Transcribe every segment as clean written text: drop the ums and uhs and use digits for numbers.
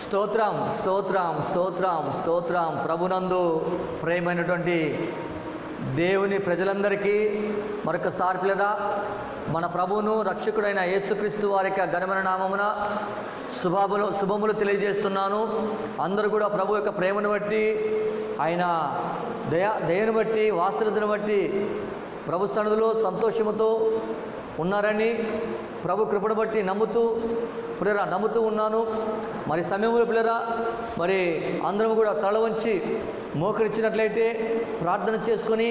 స్తోత్రం స్తోత్రం స్తోత్రం స్తోత్రం. ప్రభునందు ప్రేమైనటువంటి దేవుని ప్రజలందరికీ మరొకసారి పిల్లరా మన ప్రభువును రక్షకుడైన యేసుక్రీస్తు వారి యొక్క ఘనమైన నామమున శుభములు తెలియజేస్తున్నాను. అందరూ కూడా ప్రభు యొక్క ప్రేమను బట్టి, ఆయన దయను బట్టి, వాత్సల్యతను బట్టి ప్రభు సన్నిధిలో సంతోషముతో ఉన్నారని ప్రభు కృపను బట్టి నమ్ముతూ ఉన్నాను. మరి సమయంలో పిల్లరా మరి అందరం కూడా తల వంచి మోకరించినట్లయితే ప్రార్థన చేసుకొని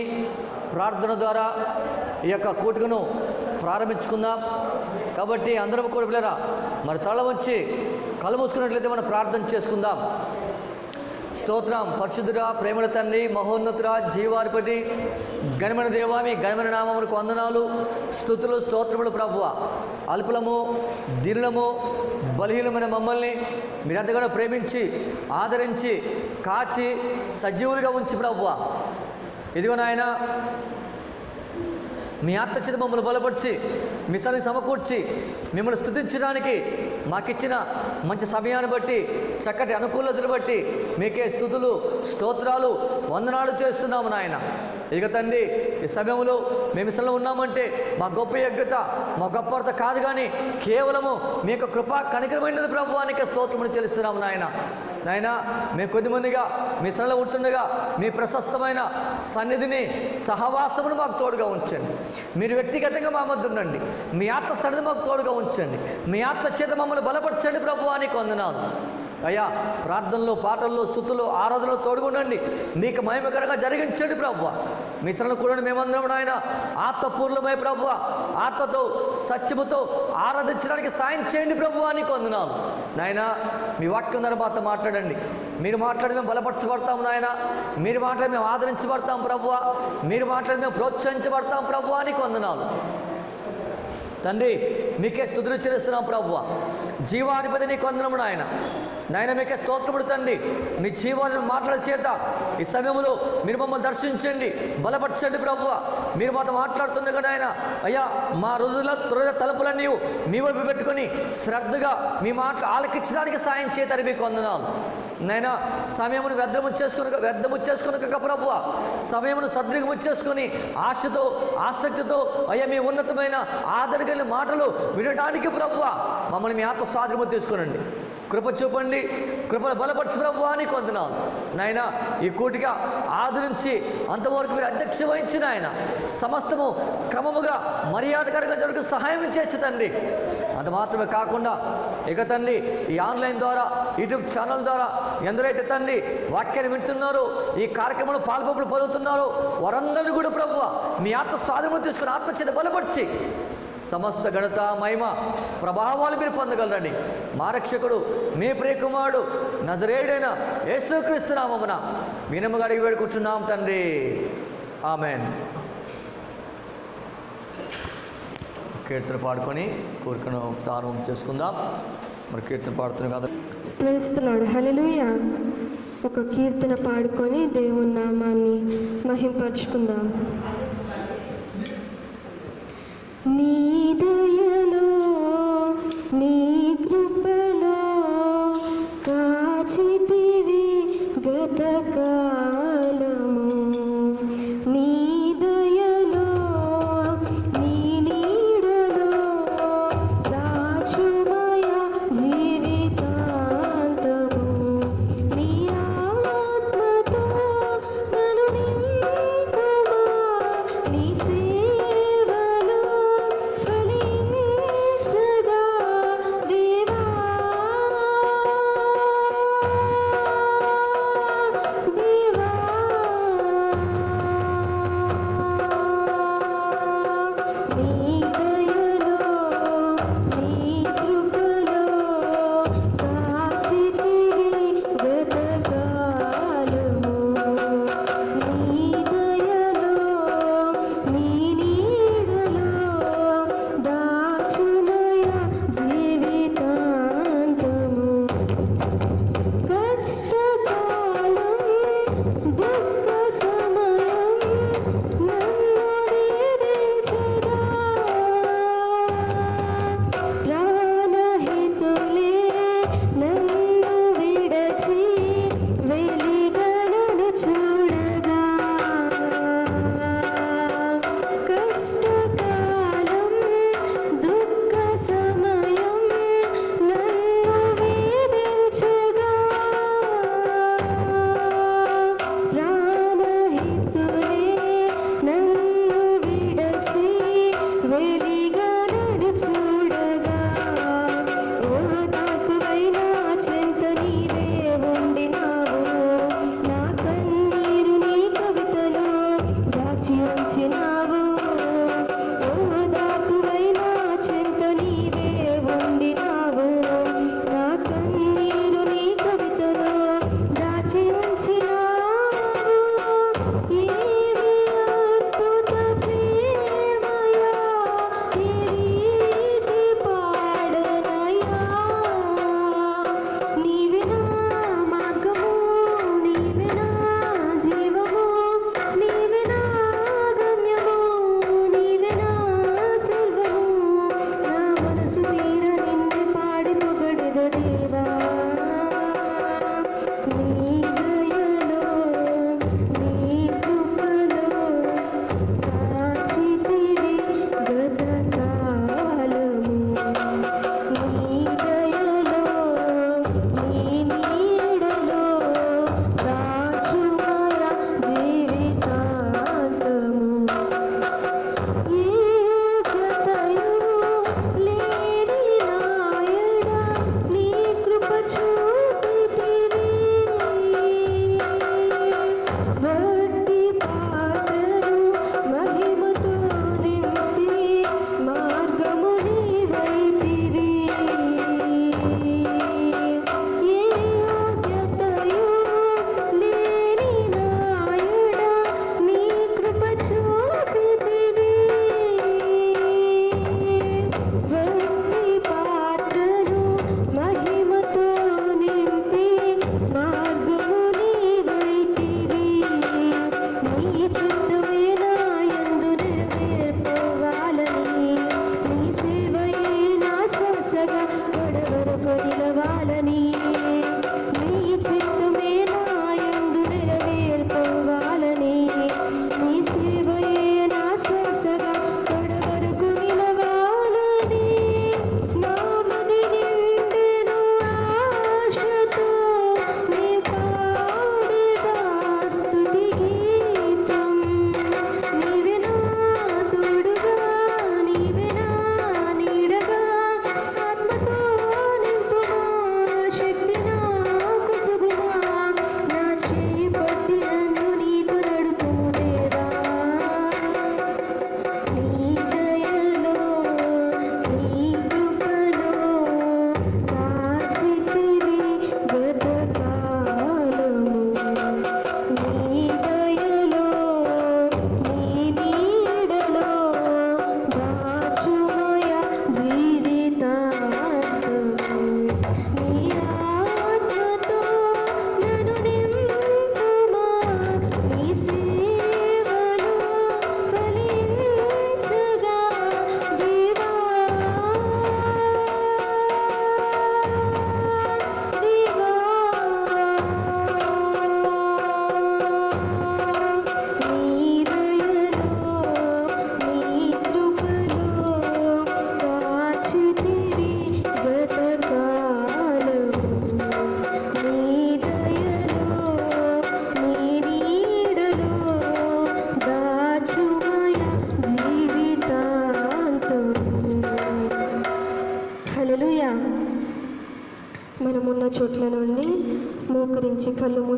ప్రార్థన ద్వారా ఈ యొక్క కూటుకను ప్రారంభించుకుందాం. కాబట్టి అందరం కూడా పిల్లరా మరి తల వంచి కళ్ళు మూసుకున్నట్లయితే మనం ప్రార్థన చేసుకుందాం. స్తోత్రం. పరిశుద్ధుడా, ప్రేమల తండ్రి, మహోన్నతుడా, జీవాధిపతి, ఘనమైన దేవా, మీ ఘనమైన నామమునకు వందనాలు, స్తుతులు, స్తోత్రములు. ప్రభువా, అల్పులము, దీనులము, బలహీనమైన మమ్మల్ని మీరు ఎంతగానో ప్రేమించి ఆదరించి కాచి సజీవులుగా ఉంచి ప్రభువా, ఇదిగో నాయన మీ ఆత్మచేత మమ్మల్ని బలపరిచి మీ సన్నిధిని సమకూర్చి మిమ్మల్ని స్తుతించడానికి మాకిచ్చిన మంచి సమయాన్ని బట్టి, చక్కటి అనుకూలతను బట్టి మీకే స్తుతులు, స్తోత్రాలు, వందనాలు చేస్తున్నాము నాయన. ఇక తండ్రి, ఈ సమయంలో మేము ఇసల్లో ఉన్నామంటే మా గొప్ప యోగ్యత, మా గొప్పత కాదు, కానీ కేవలము మీ యొక్క కృపా కనికరమైనది ప్రభువానికి స్తోత్రములు చెల్లిస్తున్నాము నాయన. నాయన, మేము కొద్దిమందిగా మీ సన్నిధిలో ఉంటుండగా మీ ప్రశస్తమైన సన్నిధిని, సహవాసమును మాకు తోడుగా ఉంచండి. మీరు వ్యక్తిగతంగా మా మధ్య ఉండండి. మీ ఆత్మ సన్నిధి మాకు తోడుగా ఉంచండి. మీ ఆత్మ చేత మమ్మల్ని బలపరచండి ప్రభువానికి వందనాలు. అయ్యా, ప్రార్థనలు, పాటల్లో, స్తుతులు, ఆరాధనలు తోడుగుండండి. మీకు మహిమకరంగా జరిగించండి ప్రభువ. మీ సన్నిధిలో కూడా మేమందరం నాయన ఆత్మపూర్ణమై ప్రభువ, ఆత్మతో సత్యముతో ఆరాధించడానికి సాయం చేయండి ప్రభువానికి వందనాలు. నాయన, మీ వాక్యం ద్వారా మాతో మాట్లాడండి. మీరు మాట్లాడి మేము బలపరచబడతాం నాయన. మీరు మాట్లాడి మేము ఆదరించబడతాం ప్రభువ. మీరు మాట్లాడి మేము ప్రోత్సహించబడతాం ప్రభువానికి వందనాలు. తండ్రి, మీకే స్తుతులు చెల్లిస్తున్నాం ప్రభువ. జీవాధిపతి నీకు వందనము నాయన. నాయన, మీకే స్తోత్రములు తండ్రి. మీ జీవాలను మాటల చేత ఈ సమయంలో మీరు మమ్మల్ని దర్శించండి, బలపరచండి ప్రభువ. మీరు మాతో మాట్లాడుతుండగా నాయన, అయ్యా, మా హృదయ తలుపులన్నీ మీ వైపు పెట్టుకొని శ్రద్ధగా మీ మాటలు ఆలకించడానికి సాయం చేతారు మీకు వందనాలు. నాయన, సమయమును వ్యర్థము చేసుకునక ప్రభువ, సమయమును సద్వినియోగం చేసుకొని ఆశతో, ఆసక్తితో అయ్యా మీ ఉన్నతమైన ఆదరణ కలిగిన మాటలు వినడానికి ప్రభువ మమ్మల్ని మీ ఆత్మ స్వాధీనము తీసుకునండి. కృప చూపండి, కృపను బలపరచు ప్రభువా నీకు వందనాలు. నాయన, ఈ కూటిగా ఆదరించి అంతవరకు మీరు అధ్యక్ష వహించిన ఆయన సమస్తము క్రమముగా మర్యాదకరంగా జరుగుతూ సహాయం చేసి తండ్రి. అంత మాత్రమే కాకుండా ఇక తండ్రి, ఈ ఆన్లైన్ ద్వారా, యూట్యూబ్ ఛానల్ ద్వారా ఎందరైతే తండ్రి వాక్యాన్ని వింటున్నారో, ఈ కార్యక్రమంలో పాల్పొప్పులు పొందుతున్నారో వారందరినీ కూడా ప్రభువా మీ ఆత్మ స్వాధీనము తీసుకుని ఆత్మచేత బలపరిచి సమస్త ఘనత, మహిమ, ప్రభావాలు మీరు పొందగలరండి. మా రక్షకుడు, మీ ప్రియకుమారుడు నజరేయుడైన యేసుక్రీస్తు నామమున వినముగా అడిగి వేడుకుంటున్నాం తండ్రి. ఆమెన్. కీర్తన పాడుకొని కోరికను ప్రారంభం చేసుకుందాం. మరి కీర్తన పాడుతున్నాం కదా. ప్రేస్తున్నాడు. హల్లెలూయా. ఒక కీర్తన పాడుకొని దేవుని నామాన్ని మహింపరచుకుందాం. నీ దయలో, నీ కృపలో కాచితివి గతకాలము. నీ దయలో, నీ నీడలో దాచుమయ జీవితాంతము. నీ ఆత్మతో నన్ను నింపుమా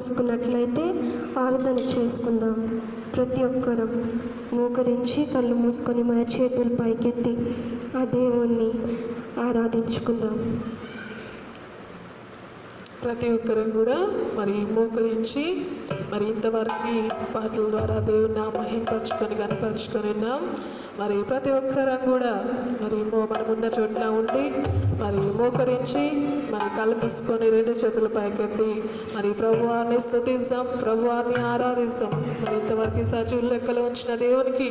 మూసుకున్నట్లయితే ఆరాధన చేసుకుందాం. ప్రతి ఒక్కరం మోకరించి కళ్ళు మూసుకొని మన చేతులు పైకెత్తి ఆ దేవుణ్ణి ఆరాధించుకుందాం. ప్రతి ఒక్కరం కూడా మరి మోకరించి మరి ఇంతవరకు పాటల ద్వారా దేవుని మహింపరచుకొని కనపరుచుకొని ఉన్నాం. మరి ప్రతి ఒక్కరం కూడా మరి మనం ఉన్న చోట్ల ఉండి మరి మోకరించి మరి కళ్ళు మూసుకొని రెండు చేతులు పైకెత్తి మరి ప్రభువాన్ని స్తుతిస్తాం, ప్రభువాన్ని ఆరాధిస్తాం. మరి ఇంతవరకు సజీవుల లెక్కలో ఉంచిన దేవునికి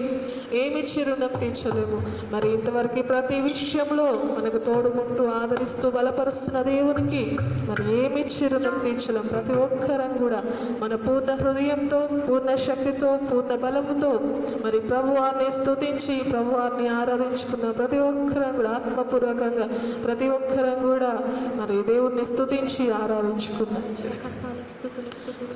ఏమిచ్చి రుణం తీర్చలేము. మరి ఇంతవరకు ప్రతి విషయంలో మనకు తోడుకుంటూ ఆదరిస్తూ బలపరుస్తున్న దేవునికి మరి ఏమిచ్చి రుణం తీర్చలేము. ప్రతి ఒక్కరం కూడా మన పూర్ణ హృదయంతో, పూర్ణ శక్తితో, పూర్ణ బలముతో మరి ప్రభువాన్ని స్తుతించి ప్రభువాన్ని ఆరాధించుకున్న ప్రతి ఒక్కరం కూడా ఆత్మపూర్వకంగా ప్రతి ఒక్కరం కూడా మరి దేవుణ్ణి స్తుతించి ఆరాధించుకున్నాం.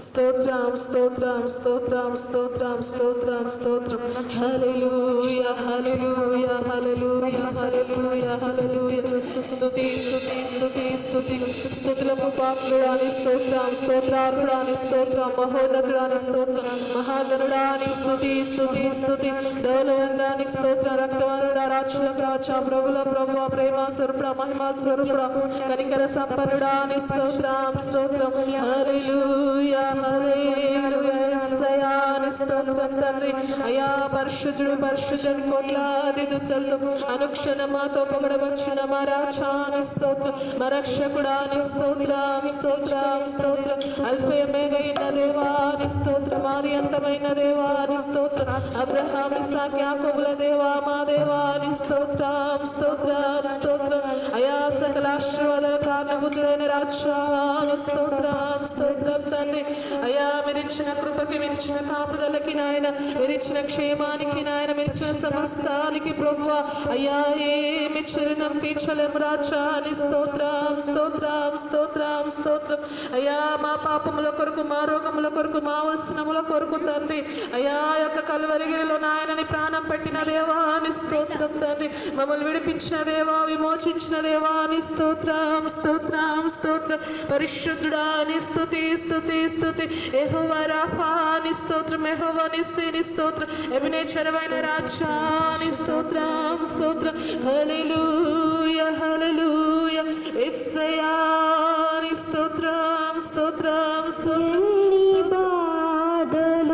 స్తోత్రం స్తోత్రం స్తోత్రం స్తోత్రం స్తోత్రం స్తోత్రం. హల్లెలూయా హల్లెలూయా హల్లెలూయా హల్లెలూయా హల్లెలూయా. స్తుతి స్తుతి స్తుతి స్తుతి. స్తుతులకు పాత్రుడాని స్తోత్రం, స్తోత్రార్హుడాని స్తోత్రం, మహోన్నతుడాని స్తోత్రం, మహాగణుడాని స్తుతి స్తుతి స్తుతి. దౌలవంతానికి స్తోత్రం, రక్తవనుడా, రాక్షులకు రాజా, ప్రభుల ప్రభువ, ప్రేమ స్వరూపుడ, మహిమా స్వరూపుడ, కనికర సంపన్నుడాని స్తోత్రం స్తోత్రం. హల్లెలూయా హల్లెలూయా. యేసయ్యాని స్తోత్రం తండ్రి. అయా పరిశుద్ధుడు పరిశుద్ధుడు కోట్లాది దుష్టలతో అనుక్షణం మాతో పొగడవచ్చున మా రాజాని స్తోత్రం, మా రక్షకుడాని స్తోత్రం స్తోత్రం స్తోత్రం. అల్ఫా ఒమేగా అయిన దేవాని స్తోత్రం, ఆది అంతమైన దేవాని స్తోత్రం, అబ్రహాం ఇస్సాకు యాకోబుల దేవా మా దేవాని స్తోత్రం స్తోత్రం స్తోత్రం. అయా సకల ఆశీర్వాదాల కారణభూతుడైన రాజాని స్తోత్రం స్తోత్రం తండ్రి. అయా మీరిచ్చిన కృపకి, మీరిచ్చిన కాపుదలకి నాయన, మీరిచ్చిన క్షేమానికి నాయన, మీరిచ్చిన సమస్తానికి ప్రభువా అయ్యా ఏమి చిరునం తీర్చలేము రాజాని స్తోత్రం స్తోత్రం స్తోత్రం స్తోత్రం. అయ్యా మా పాపముల కొరకు, మా రోగముల కొరకు, మా వసనముల కొరకు తండ్రి అయ్యా యొక్క కలువరిగిరిలో నాయనని ప్రాణం పెట్టిన దేవాని స్తోత్రం తండ్రి. మమ్మల్ని విడిపించిన దేవా, విమోచించిన దేవాని స్తోత్రం స్తోత్రం స్తోత్రం. పరిశుద్ధుడాని స్తుతి స్తుతి స్తుతి. యెహోవా రాఫాని స్తోత్రం, యెహోవా నిస్సీని స్తోత్రం, ఎబినేజరైన రాజాని స్తోత్రం స్తోత్రం. హల్లెలూయా హల్లెలూయా. యేసయ్యాని స్తోత్రం స్తోత్రం స్తోత్రం. ఎన్ని బాధలున్నను,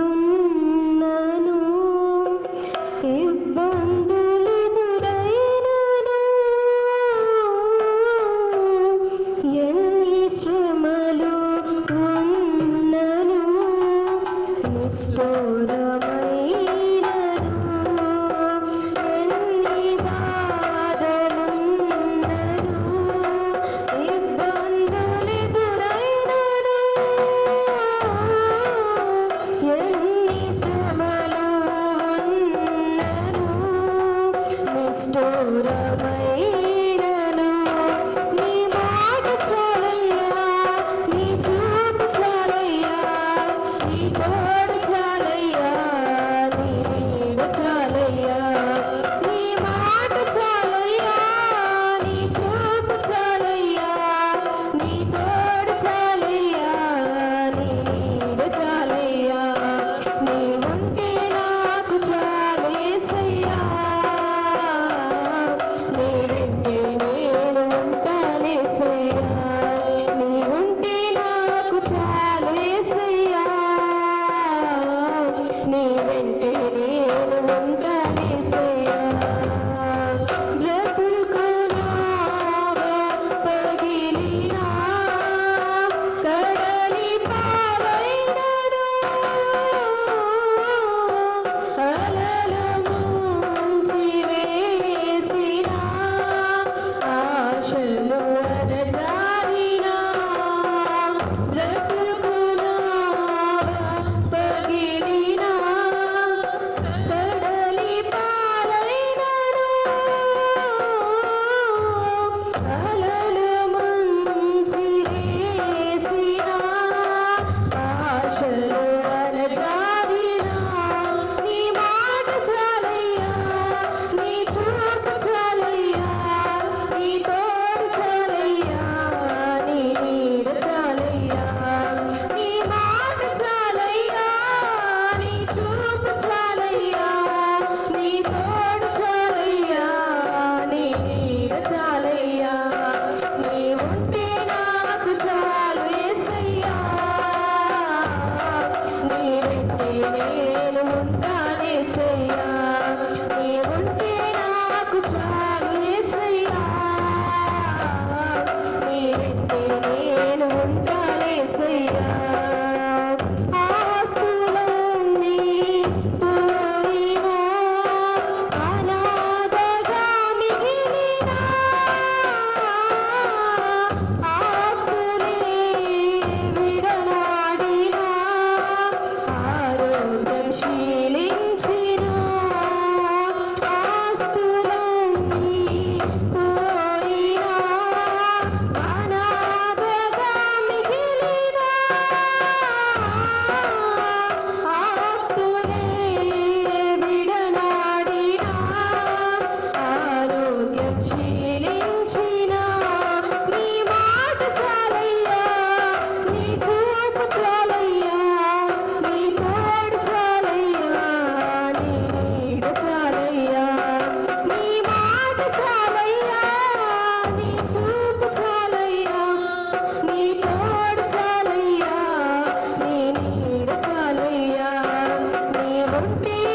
ఇబ్బందులెదురైనను, ఎన్ని శ్రమలు ఉన్నను, నిష్ఠూరమైనను, ఎన్ని బాధలున్నను, ఇబ్బందులెదురైనను, ఎన్ని శ్రమలు ఉన్నను, నిష్ఠూరమైనను, నీ మాట చాలయ్యా, నీ చూపు చాలయ్యా, నీ తోడు చాలయ్యా,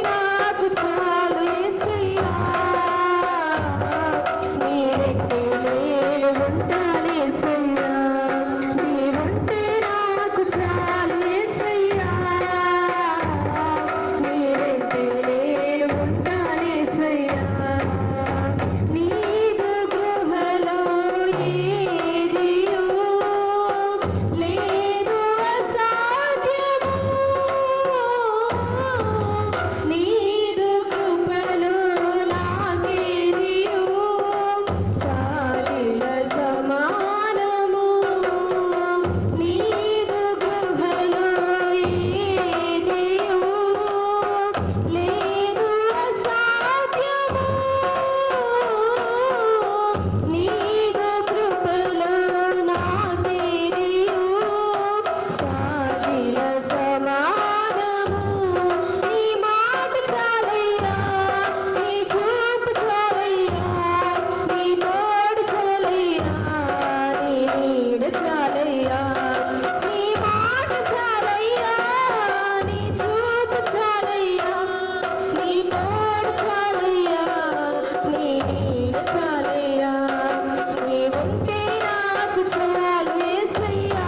నాకు చాలు యేసయ్యా నీ వెంటే నేను ఉంటాను యేసయ్యా నీవుంటే నాకు చాలు యేసయ్యా నీ వెంటే నేను ఉంటాను యేసయ్యా నీదు గృహలో ఏదియో లేదు అసాధ్యము నీదు కృపలో నాకేదియో సాలిల సమానము నీదు గృహలో ఏదియో లేదు అసాధ్యము నీదు కృపలో నాకేదియో సాలిల సమానము నీ మాట చాలయ్యా నీ చూపు చాలయ్యా నీ తోడు చాలయ్యా నీ నీడ చాలయ్యా నీ మాట చాలయ్యా నీ చూపు చాలయ్యా నీ తోడు చాలయ్యా నీ నీడ చాలయ్యా నీవుంటే నాకు చాలు యేసయ్యా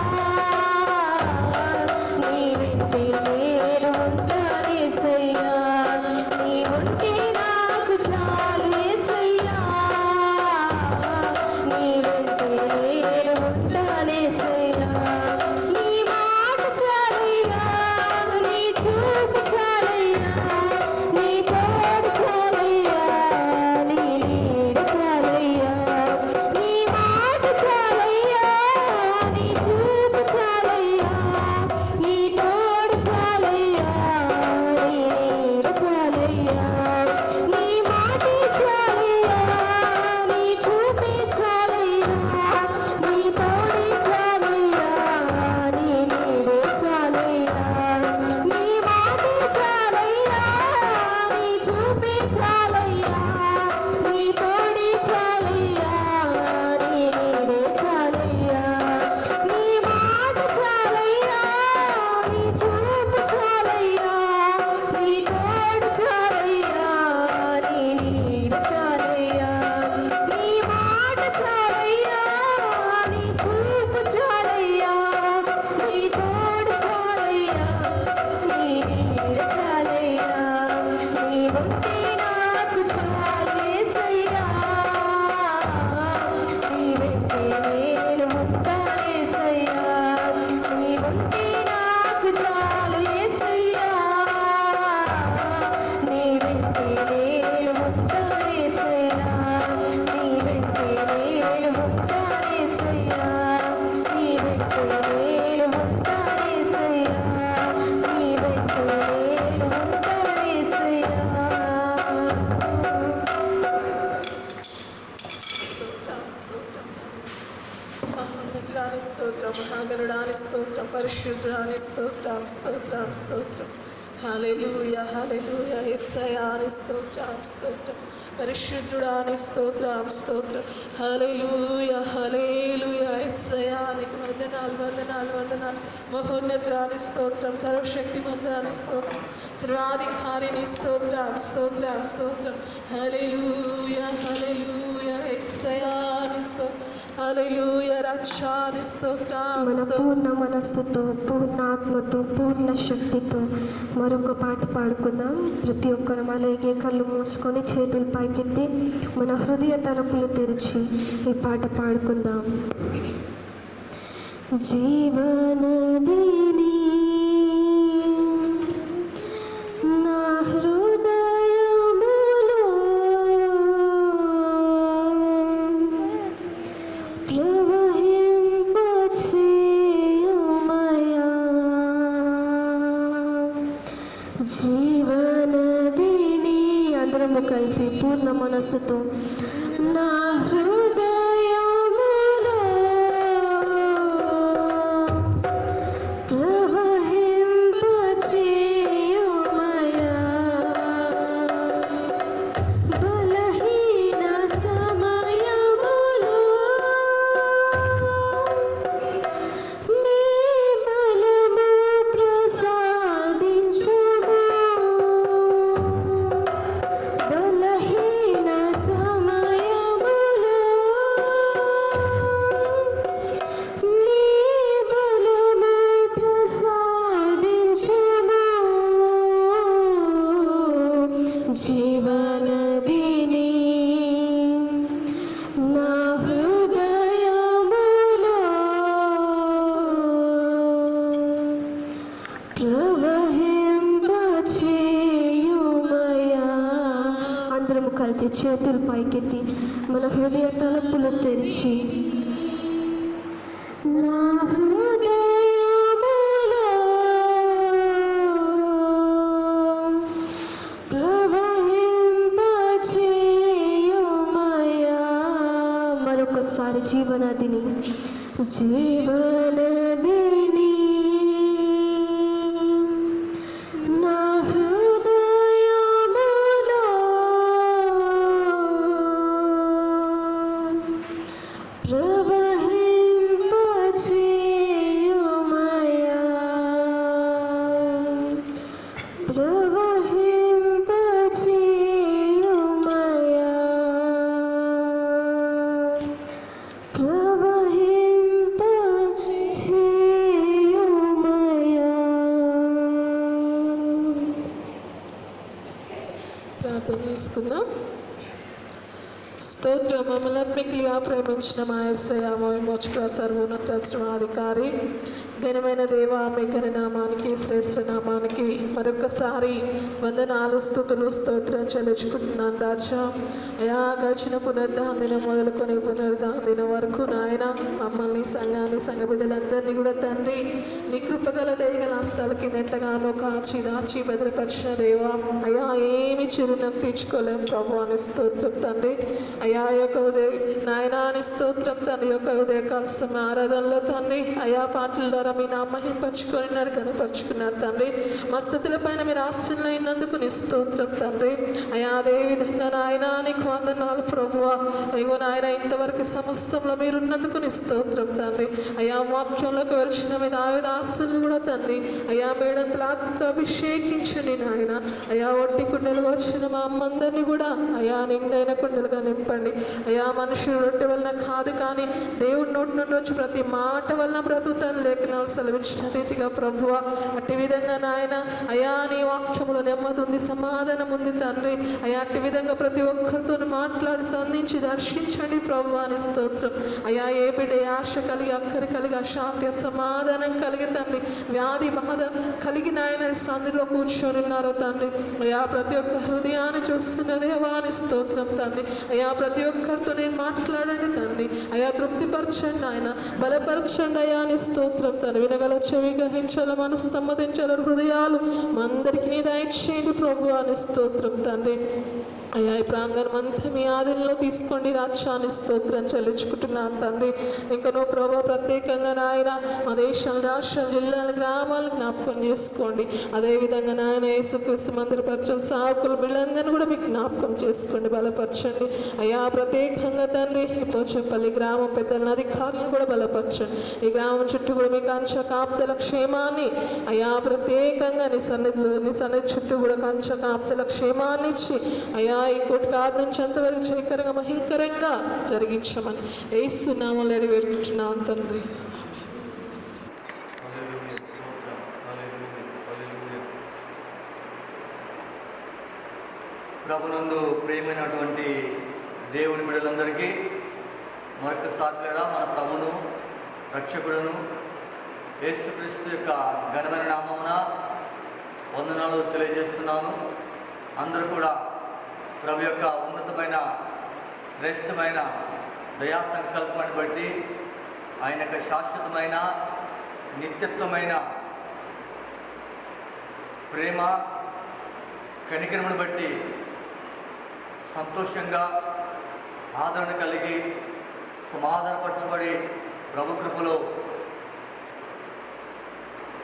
నీ వెంటే నేను ఉంటాను యేసయ్యా నీవుంటే నాకు చాలు యేసయ్యా నీ వెంటే నేను ఉంటాను యేసయ్యా నీ మాట చాలయ్యా నీ చూపు చాలయ్యా నీ తోడు చాలయ్యా నీ నీడ చాలయ్యా నీ మాట చాలయ్యా నీ చూపు చాలయ్యా నీ తోడు చాలయ్యా నీ నీడ చాలయ్యా నీ మాటే చాలయ్యా నీ చూపే చాలయ్యా నీ తోడే చాలయ్యా నీ నీడే చాలయ్యా నీ మాటే చాలయ్యా నీ చూపే చాలయ్యా నీ తోడే చాలయ్యా నీ నీడే చాలయ్యా నీ మాట చాలయ్యా నీ చూపు చాలయ్యా నీ తోడు చాలయ్యా నీ నీడ చాలయ్యా నీ మాట చాలయ్యా నీ చూపు చాలయ్యా నీ తోడు చాలయ్యా నీ నీడ చాలయ్యా నీవుంటే నాకు చాలు యేసయ్యా నీ వెంటే నేను ఉంటాను యేసయ్యా నీవుంటే నాకు చాలు యేసయ్యా నీ వెంటే నేను ఉంటాను యేసయ్యా నీ వెంటే నేను ఉంటాను యేసయ్యా నీ వెంటే నేను ఉంటాను యేసయ్యా నీ వెంటే నేను ఉంటాను యేసయ్యా స్తోత్రం మహోన్నతుడాని స్తోత్రం మహాగణుడాని స్తోత్రం పరిశుద్ధుడాని స్తోత్రం స్తోత్రం స్తోత్రం హల్లెలూయా హల్లెలూయా యేసయ్యాని స్తోత్రం స్తోత్రం పరిశుద్ధుడాని స్తోత్రం స్తోత్రం హల్లెలూయా హల్లెలూయా యేసయ్యానికి వందనాలు వందనాలు వందనాలు మహోన్నతుడాని స్తోత్రం సర్వశక్తిమంతుడాని స్తోత్రం సర్వాధికారిని స్తోత్రం స్తోత్రం స్తోత్రం హల్లెలూయా హల్లెలూయా యేసయ్యాని స్తోత్రం హల్లెలూయా రక్షాని స్తోత్రం మన పూర్ణ మనస్సుతో పూర్ణ ఆత్మతో పూర్ణ శక్తితో మరొక పాట పాడుకుందాం. ప్రతి ఒక్కరు అలాగే కళ్ళు మూసుకొని చేతులు పైకెత్తి మన హృదయ తలుపులు తెరిచి ఈ పాట పాడుకుందాం. జీవనదిని నా హృదయములో ప్రవహింపచేయుమయా జీవనదిని అందరము కలిసి పూర్ణ మనస్సుతో నా హృదయములో ప్రవహింపచేయుమయా బలహీన సమయములో నీ బలము ప్రసాదించుము జీవనదిని నా హృదయములో ప్రవహింపచేయుమయా. అందరము కలిసి చేతులు పైకెత్తి మన హృదయ తలుపులు తెరిచి నా హృదయములో ప్రవహింపచేయుమయా. మరొకసారి జీవనదిని జీవనదిని నా హృదయములో ప్రవహింపచేయుమయా. ప్రవహింపచేయుమయా. ప్రవహింపచేయుమయా. ప్రార్థన చేసుకుందాం. స్తోత్రం. మమ్మల్ని మిక్కిలిగా ప్రేమించిన మా యేసయ్య, మా విమోచకుడ, సర్వోన్నత శ్రమాధికారి, ఘనమైన దేవ, మీ ఘన నామానికి, శ్రేష్ఠ నామానికి మరొకసారి వందనాలు, స్తుతులు, స్తోత్రం చెల్లించుకుంటున్నాను రాజా. అయా, గడిచిన పునరుద్ధాన దినం మొదలుకొని పునరుద్ధాన దినం వరకు నాయన మమ్మల్ని, సంఘాన్ని, సంఘ బిడ్డలందరినీ కూడా తండ్రి నీ కృపగల దయగల హస్తాల కింద ఎంతగానో కాచి దాచి భద్రపరిచిన దేవా. అయా, ఏమి చిరునం తీర్చుకోలేం ప్రభు అని స్తోత్రం తండ్రి. అయా యొక్క నాయనాని స్తోత్రం తండ్రి. యొక్క ఉదయకాల సమయ ఆరాధనలో తండ్రి అయా పాటల ద్వారా మీ నామహిం పంచుకున్నారు, కనపరుచుకున్నారు తండ్రి. మా స్థుతుల పైన మీరు ఆశీనులైనందుకు నీ స్తోత్రం తండ్రి. అయా, అదేవిధంగా నాయన నీకు వందనాలు ప్రభువా. అయ్యో నాయన, ఇంతవరకు సమస్తంలో మీరున్నందుకు నీ స్తోత్రం తండ్రి. అయా, వాక్యంలోకి వచ్చిన మీ దావిదాసులు కూడా తండ్రి అయా మేడంతల ఆత్మతో అభిషేకించండి నాయన. అయా, ఒట్టి కుండలుగా వచ్చిన మా అమ్మందరినీ కూడా అయా నిండైన కుండలుగా నింపండి. అయా, మనుషులు రొట్టె వలన కాదు కానీ దేవుడి నోటి నుండి వచ్చి ప్రతి మాట వలన బ్రతుకుతాను లేఖనాలు సెలవించిన రీతిగా ప్రభువ అట్టి విధంగా నాయన అయా నీ వాక్యములో నెమ్మది ఉంది, సమాధానం ఉంది తండ్రి. అయా, అట్టి విధంగా ప్రతి ఒక్కరితో మాట్లాడి సంధించి దర్శించండి ప్రభు అని స్తోత్రం. అయా, ఏ బిడ్డ ఆశ కలిగి అక్కరి కలిగి అశాంతి సమాధానం కలిగి తండ్రి వ్యాధి బాధ కలిగి నాయన సంధిలో కూర్చొని ఉన్నారో తండ్రి. అయా, ప్రతి ఒక్క హృదయాన్ని చూస్తున్న దేవాని స్తోత్రం తండ్రి. అయా, ప్రతి ఒక్కరితో నేను మాట్లాడండి తండ్రి. అయా, తృప్తిపరచండి ఆయన, బలపరచండి అయా అని స్తోత్రం తండ్రి. వినగల చెవి, గ్రహించాల మనసు, సమ్మతించాల హృదయాలు మా అందరికీ నీ దయచేయండి ప్రభు అని స్తోత్రం తండ్రి. అయ్యా, ఈ ప్రాంగణం అంతా మీ ఆధీనంలో తీసుకోండి రాజ్యాన్ని స్తోత్రం చెల్లించుకుంటున్నాను తండ్రి. ఇంకా నువ్వు ప్రభు ప్రత్యేకంగా నాయన మా దేశాలు, రాష్ట్రాలు, జిల్లాలు, గ్రామాలు జ్ఞాపకం చేసుకోండి. అదేవిధంగా నాయన యేసుక్రీస్తు మందిర పరిచయం సాకులు వీళ్ళందరినీ కూడా మీకు జ్ఞాపకం చేసుకోండి, బలపరచండి. అయ్యా, ప్రత్యేకంగా తండ్రి ఈ పోచంపల్లి గ్రామం పెద్దల అధికారులను కూడా బలపరచండి. ఈ గ్రామం చుట్టూ కూడా మీ కంచ కాపుదల క్షేమాన్ని అయ్యా ప్రత్యేకంగా నీ సన్నిధి చుట్టూ కూడా కంచ కాపుదల క్షేమాన్ని ఇచ్చి అయ్యా ఈ కోటి కాదు నుంచి అంతవరకు చైకరంగా మహింకరంగా జరిగించమని యేసు నామములో వేడుకుంటున్నాను తండ్రి. ప్రభునందు ప్రియమైనటువంటి దేవుని బిడ్డలందరికీ మరొకసారి మన ప్రభును రక్షకుడును యేసుక్రీస్తు యొక్క ఘనమైన నామమున వందనాలు తెలియజేస్తున్నాను. అందరూ కూడా ప్రభు యొక్క ఉన్నతమైన శ్రేష్టమైన దయా సంకల్పాన్ని బట్టి ఆయన యొక్క శాశ్వతమైన నిత్యత్వమైన ప్రేమ కనికరమును బట్టి సంతోషంగా ఆదరణ కలిగి సమాధానపరచబడి ప్రభు కృపలో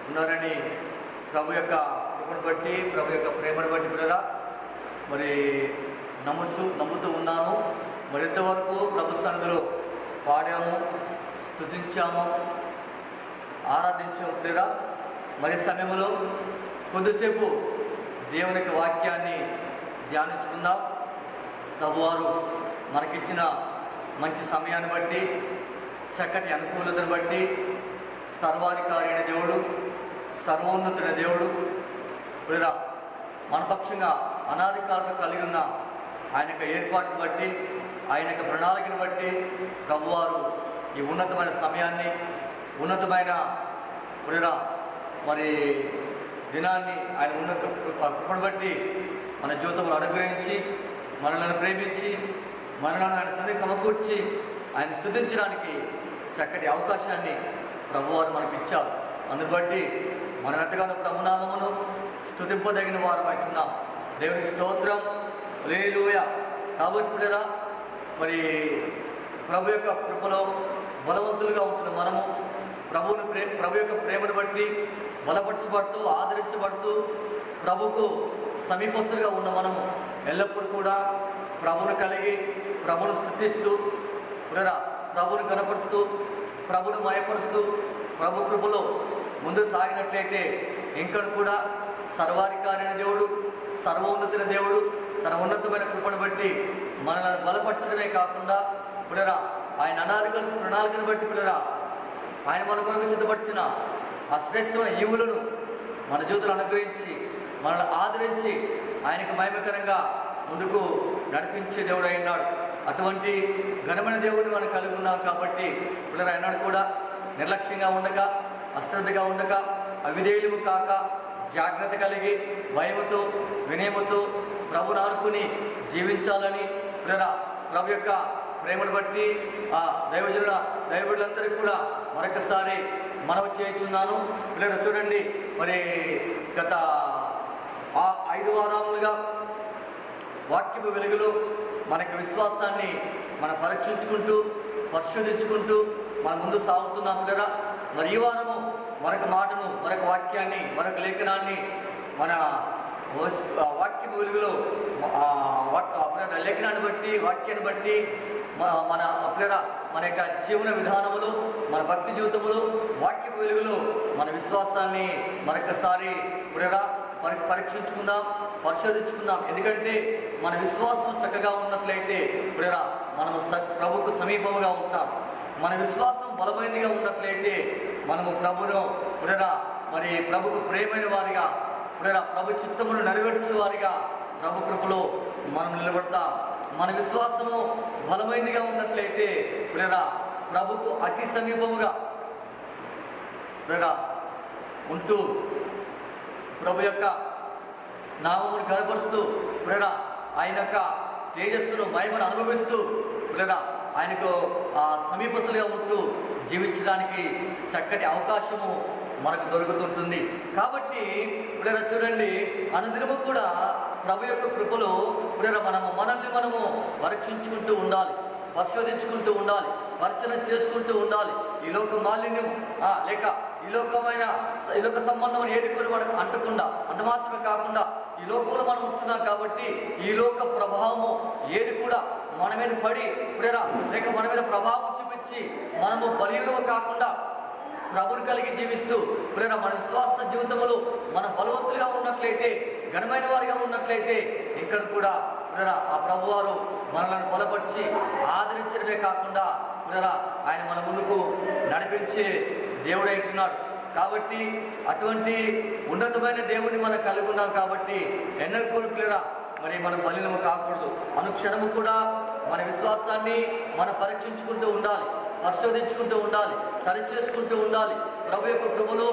ఉన్నారని ప్రభు యొక్క కృపను బట్టి, ప్రభు యొక్క ప్రేమను బట్టి కూడా మరి నమ్ముతూ ఉన్నాను. మరింతవరకు ప్రభు సన్నిధిలో పాడాము, స్తుతించాము, ఆరాధించాము ప్రేరా. మరి సమయంలో కొద్దిసేపు దేవుని యొక్క వాక్యాన్ని ధ్యానించుకుందాం. ప్రభువారు మనకిచ్చిన మంచి సమయాన్ని బట్టి, చక్కటి అనుకూలతను బట్టి సర్వాధికారి అయిన దేవుడు, సర్వోన్నతుడైన దేవుడు ప్రేరా మన పక్షంగా అనాది కాలంలో కలిగి ఉన్న ఆయన యొక్క ఏర్పాటును బట్టి, ఆయన యొక్క ప్రణాళికను బట్టి ప్రభువారు ఈ ఉన్నతమైన సమయాన్ని, ఉన్నతమైన మరి దినాన్ని ఆయన ఉన్నత కృపను బట్టి మన జీవితంలో అనుగ్రహించి, మనలను ప్రేమించి, మనలను ఆయన సన్నిధికి సమకూర్చి ఆయన స్తుతించడానికి చక్కటి అవకాశాన్ని ప్రభువారు మనకు ఇచ్చారు. అందుని బట్టి మనం ఎంతగానో ప్రభునామమును స్తుతింపదగిన వారం అంటున్నాం. దేవునికి స్తోత్రం, హల్లెలూయా. కాబట్టి పిల్లరా, మరి ప్రభు యొక్క కృపలో బలవంతులుగా ఉంటున్న మనము ప్రభు యొక్క ప్రేమను బట్టి బలపరచబడుతూ, ఆదరించబడుతూ, ప్రభుకు సమీపస్తులుగా ఉన్న మనము ఎల్లప్పుడూ కూడా ప్రభును కలిగి, ప్రభును స్తుతిస్తూ, ప్రభును కనపరుస్తూ, ప్రభును మయపరుస్తూ, ప్రభు కృపలో ముందు సాగినట్లయితే ఇక్కడ కూడా సర్వాధికారైన దేవుడు, సర్వోన్నతుల దేవుడు తన ఉన్నతమైన కృపను బట్టి మనల్ని బలపరచడమే కాకుండా ఆయన ప్రణాళికను బట్టి ఆయన మన కొరకు సిద్ధపరిచిన ఆ శ్రేష్టమైన ఈవులను మన జీవితంలో అనుగ్రహించి, మనల్ని ఆదరించి ఆయనకు మహిమకరంగా ముందుకు నడిపించే దేవుడు అయినాడు. అటువంటి ఘనమైన దేవుడిని మనం కలిగి ఉన్నాం. కాబట్టి ఆయనాడు కూడా నిర్లక్ష్యంగా ఉండక, అశ్రద్ధగా ఉండక, అవిధేయులు కాక, జాగ్రత్త కలిగి, భయముతో, వినయముతో ప్రభుని ఆనుకుని జీవించాలని ప్రభు యొక్క ప్రేమను బట్టి ఆ దైవజనులందరికీ కూడా మరొకసారి మనవి చేయుచున్నాను. పిల్లలు చూడండి, మరి గత 5 వారాలుగా వాక్యపు వెలుగులో మనకి విశ్వాసాన్ని మనం పరీక్షించుకుంటూ, పరిశోధించుకుంటూ మన ముందు సాగుతున్నాం పిల్లరా. మరి ఈ వారము మరొక మాటను, మరొక వాక్యాన్ని, మరొక లేఖనాన్ని మన వాక్యపు వెలుగులో లేఖనాన్ని బట్టి, వాక్యాన్ని బట్టి మన యొక్క జీవన విధానములు, మన భక్తి జీవితములు వాక్యపు వెలుగులో మన విశ్వాసాన్ని మరొకసారి పరీక్షించుకుందాం, పరిశోధించుకుందాం. ఎందుకంటే మన విశ్వాసం చక్కగా ఉన్నట్లయితే మనము ప్రభుకు సమీపముగా ఉంటాం. మన విశ్వాసం బలమైనదిగా ఉన్నట్లయితే మనము ప్రభును మరి ప్రభుకు ప్రేమైన వారిగా, ప్రభు చిత్తమును నెరవేర్చే వారిగా ప్రభు కృపలో మనం నిలబడతాం. మన విశ్వాసము బలమైనదిగా ఉన్నట్లయితే ప్రభుకు అతి సమీపముగా ఉంటూ ప్రభు యొక్క నామమును గణపరుస్తూ ఆయన యొక్క తేజస్సును, మహిమను అనుభవిస్తూ ఆయనకు సమీపస్తులుగా ఉంటూ జీవించడానికి చక్కటి అవకాశము మనకు దొరుకుతుంటుంది. కాబట్టి చూడండి, అనుదినము కూడా ప్రభు యొక్క కృపలో మనల్ని పరీక్షించుకుంటూ ఉండాలి, పరిశోధించుకుంటూ ఉండాలి, పరిచయం చేసుకుంటూ ఉండాలి. ఈ లోక మాలిన్యం లేక ఈ లోక సంబంధం ఏది కూడా మనకు అంటకుండా, అంత మాత్రమే కాకుండా ఈ లోకంలో మనం ఉంటున్నాం కాబట్టి ఈ లోక ప్రభావము ఏది కూడా మన మీద పడి లేక మన మీద ప్రభావం చూపించి మనము బలీనము కాకుండా ప్రభుని కలిగి జీవిస్తూ మన విశ్వాస జీవితంలో మనం బలవంతులుగా ఉన్నట్లయితే, ఘనమైన వారిగా ఉన్నట్లయితే ఇక్కడ కూడా ఆ ప్రభువారు మనలను బలపరిచి ఆదరించడమే కాకుండా ఆయన మన ముందుకు నడిపించే దేవుడు అంటున్నాడు. కాబట్టి అటువంటి ఉన్నతమైన దేవుడిని మనం కలిగి ఉన్నాం. కాబట్టి ఎన్నడూ మరి మనం బలీనము కాకూడదు. అనుక్షణము కూడా మన విశ్వాసాన్ని మనం పరీక్షించుకుంటూ ఉండాలి, పరిశోధించుకుంటూ ఉండాలి, సరి చేసుకుంటూ ఉండాలి. ప్రభు యొక్క కృపలో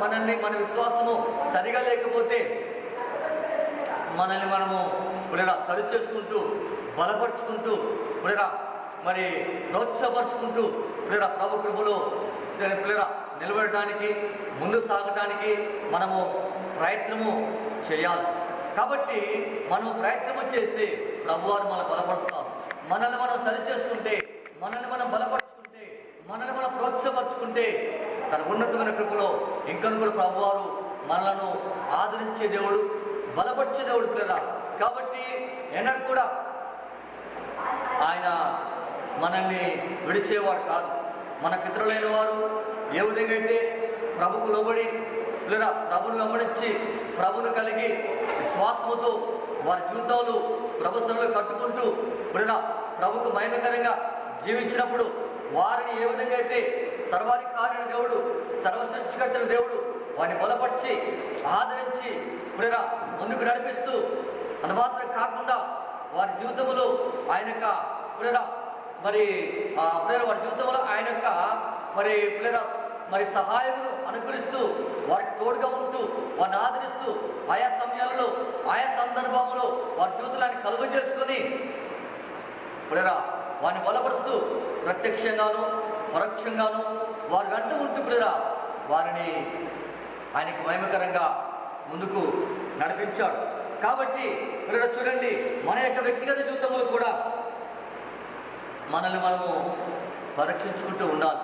మనల్ని మన విశ్వాసము సరిగా లేకపోతే మనల్ని మనము సరి చేసుకుంటూ, బలపరుచుకుంటూ, మరి ప్రోత్సాహపరుచుకుంటూ ప్రభు కృపలో నిలబడటానికి, ముందు సాగటానికి మనము ప్రయత్నము చేయాలి. కాబట్టి మనం ప్రయత్నము చేస్తే ప్రభువారు మనం బలపరుస్తాం. మనల్ని మనం సరి చేసుకుంటే, మనల్ని మనం బలపరుచుకుంటే, మనల్ని మనం ప్రోత్సాహపరుచుకుంటే తన ఉన్నతమైన కృపలో ఇంకను కూడా ప్రభువారు మనలను ఆదరించే దేవుడు, బలపరిచే దేవుడు పిల్లరా. కాబట్టి ఎన్నడూ కూడా ఆయన మనల్ని విడిచేవాడు కాదు. మన పితరులైన వారు ఏ విధంగా అయితే ప్రభుకు లోబడి ప్రభును వెంబడించి, ప్రభును కలిగి విశ్వాసముతో వారి జీవితాలు ప్రభుత్వంలో కట్టుకుంటూ ప్రభుకు మహిమకరంగా జీవించినప్పుడు వారిని ఏ విధంగా అయితే సర్వాధికారైన దేవుడు, సర్వసృష్టికర్తైన దేవుడు వారిని బలపరిచి ఆదరించి ప్రేరా ముందుకు నడిపిస్తూ అది మాత్రం కాకుండా వారి జీవితంలో ఆయన యొక్క ప్రేరా మరి ప్రేర వారి జీవితంలో ఆయన యొక్క మరి ప్రేరా మరి సహాయమును అనుకరిస్తూ వారికి తోడుగా ఉంటూ వారిని ఆదరిస్తూ ఆయా సమయాలలో ఆయా సందర్భంలో వారి జీవితాన్ని కలుగు చేసుకొని ప్రేరా వారిని బలపరుస్తూ ప్రత్యక్షంగాను పరోక్షంగాను వారి వెంట ఉంటూ ప్రేరా వారిని ఆయనకి మహిమకరంగా ముందుకు నడిపించాడు. కాబట్టి ప్రేర చూడండి, మన యొక్క వ్యక్తిగత జీవితంలో కూడా మనల్ని మనము పరీక్షించుకుంటూ ఉండాలి,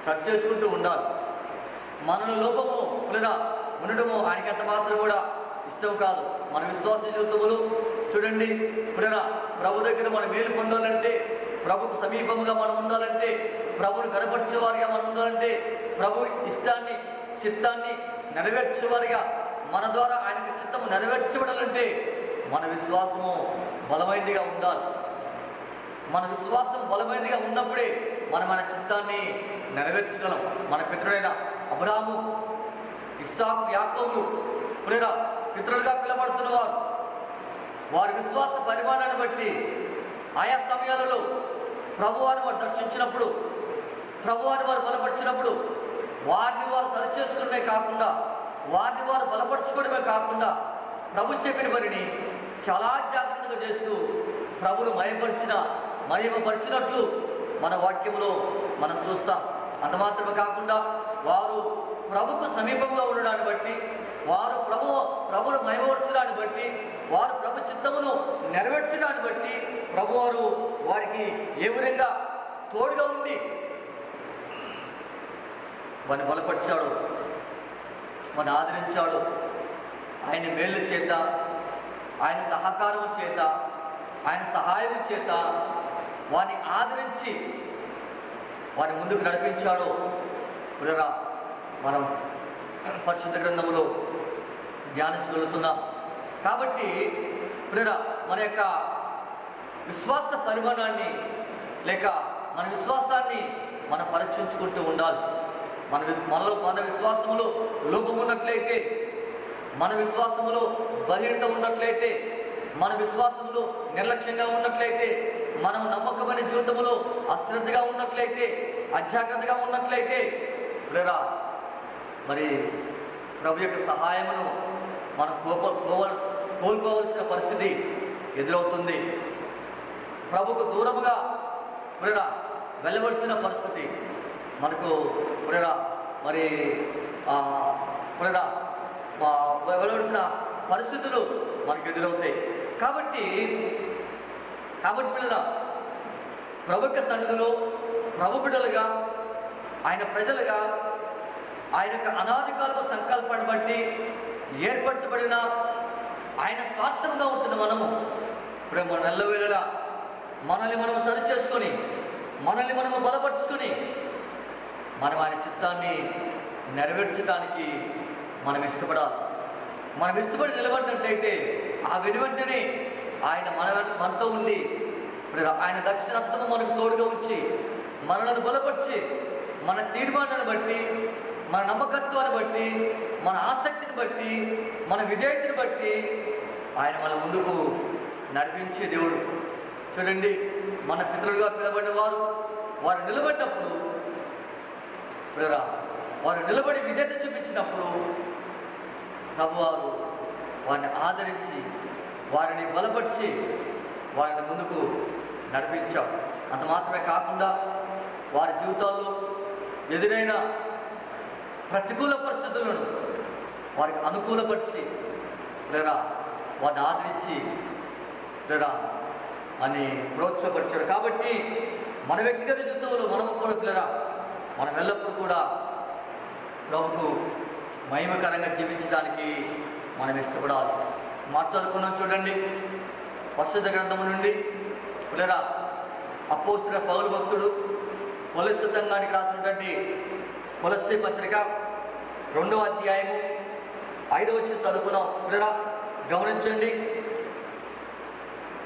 సరి చేసుకుంటూ ఉండాలి. మనలో లోపము లేదా ఉండడము ఆయనకి ఎంత మాత్రం కూడా ఇష్టం కాదు. మన విశ్వాస జీవితములు చూడండి ప్రేరా ప్రభు దగ్గర మనం మేలు పొందాలంటే, ప్రభుకు సమీపముగా మనం ఉండాలంటే, ప్రభుని గనపరిచేవారిగా మనం ఉండాలంటే, ప్రభు ఇష్టాన్ని చిత్తాన్ని నెరవేర్చేవారిగా మన ద్వారా ఆయనకు చిత్తము నెరవేర్చబడాలంటే మన విశ్వాసము బలమైనదిగా ఉండాలి. మన విశ్వాసం బలమైనదిగా ఉన్నప్పుడే మనం మన చిత్తాన్ని నెరవేర్చగలం. మన పితరుడైన అబ్రాహాము, ఇస్సాకు, యాకోబులు ప్రేరా పితరులుగా పిలబడుతున్న వారి విశ్వాస పరిమాణాన్ని బట్టి ఆయా సమయాలలో ప్రభువాన్ని వారు దర్శించినప్పుడు, ప్రభువాన్ని వారు బలపరిచినప్పుడు వారిని వారు సరిచేసుకునే కాకుండా, వారిని వారు బలపరచుకోవడమే కాకుండా ప్రభు చెప్పిన పనిని చాలా జాగ్రత్తగా చేస్తూ ప్రభును మహిమపరిచినట్లు మన వాక్యంలో మనం చూస్తాం. అంత మాత్రమే కాకుండా వారు ప్రభుకు సమీపంగా ఉండడాన్ని బట్టి, వారు ప్రభును మహిమపరచడాన్ని బట్టి, వారు ప్రభు చిత్తమును నెరవేర్చడాన్ని బట్టి ప్రభువారు వారికి ఏ విధంగా తోడుగా ఉండి వారిని బలపరిచాడు, వారిని ఆదరించాడు. ఆయన మేలు చేత, ఆయన సహకారం చేత, ఆయన సహాయం చేత వారిని ఆదరించి వారిని ముందుకు నడిపించాడు. ప్రియరా మనం పరిశుద్ధ గ్రంథములో ధ్యానించగలుగుతున్నాం. కాబట్టి ప్రియరా మన యొక్క విశ్వాస పరిమాణాన్ని లేక మన విశ్వాసాన్ని మనం పరీక్షించుకుంటూ ఉండాలి. మన విశ్వాసములో లోపం ఉన్నట్లయితే, మన విశ్వాసములో బలహీనత ఉన్నట్లయితే, మన విశ్వాసములో నిర్లక్ష్యంగా ఉన్నట్లయితే, మనం నమ్మకమైన జీవితంలో అశ్రద్ధగా ఉన్నట్లయితే, అజాగ్రత్తగా ఉన్నట్లయితే లేదా మరి ప్రభు యొక్క సహాయమును మనం కోల్పోవలసిన పరిస్థితి ఎదురవుతుంది. ప్రభుకు దూరముగా ప్రేరా వెళ్ళవలసిన పరిస్థితి మనకు ప్రేరా మరి ప్రేరా వెళ్ళవలసిన పరిస్థితులు మనకు ఎదురవుతాయి. కాబట్టి ప్రేరా ప్రభు యొక్క సన్నిధిలో ప్రభు బిడ్డలుగా, ఆయన ప్రజలుగా, ఆయన యొక్క అనాది కాలపు సంకల్పాన్ని బట్టి ఏర్పరచబడిన ఆయన స్వాస్థ్యంగా ఉంటున్న మనము ఇప్పుడు మన ఎల్లవేళలా మనల్ని మనము సరి చేసుకొని, మనల్ని మనము బలపరుచుకొని మనం ఆయన చిత్తాన్ని నెరవేర్చడానికి మనం ఇష్టపడాలి. మనం ఇష్టపడి నిలబడినట్లయితే ఆ వెనువెంటనే ఆయన మనతో ఉండి ఆయన దక్షిణస్తము మనకు తోడుగా ఉంచి మనలను బలపరిచి మన తీర్మానాన్ని బట్టి, మన నమ్మకత్వాన్ని బట్టి, మన ఆసక్తిని బట్టి, మన విధేయతని బట్టి ఆయన మన ముందుకు నడిపించే దేవుడు. చూడండి, మన పితరులుగా పిలబడిన వారు నిలబడినప్పుడు వారు నిలబడి విధేయత చూపించినప్పుడు ప్రభువారు వారిని ఆదరించి, వారిని బలపరిచి వారిని ముందుకు నడిపించాడు. అంత మాత్రమే కాకుండా వారి జీవితాల్లో ఎదురైన ప్రతికూల పరిస్థితులను వారికి అనుకూలపరిచి వారిని ఆదరించి అని ప్రోత్సాహపరిచాడు. కాబట్టి మన వ్యక్తిగత జీవితంలో మనము కూడా మనం ఎల్లప్పుడూ కూడా ప్రభుకు మహిమకరంగా జీవించడానికి మనం ఇష్టపడాలి. మాట్లాడుకున్నాం చూడండి, పరిశుద్ధ గ్రంథము నుండి అపోస్తలుడైన పౌలు భక్తుడు కొలస్సీ సంఘానికి రాసినటువంటి కొలస్సీ పత్రిక 2వ అధ్యాయము 5వ వచనం చదువుకున్నాం. గమనించండి,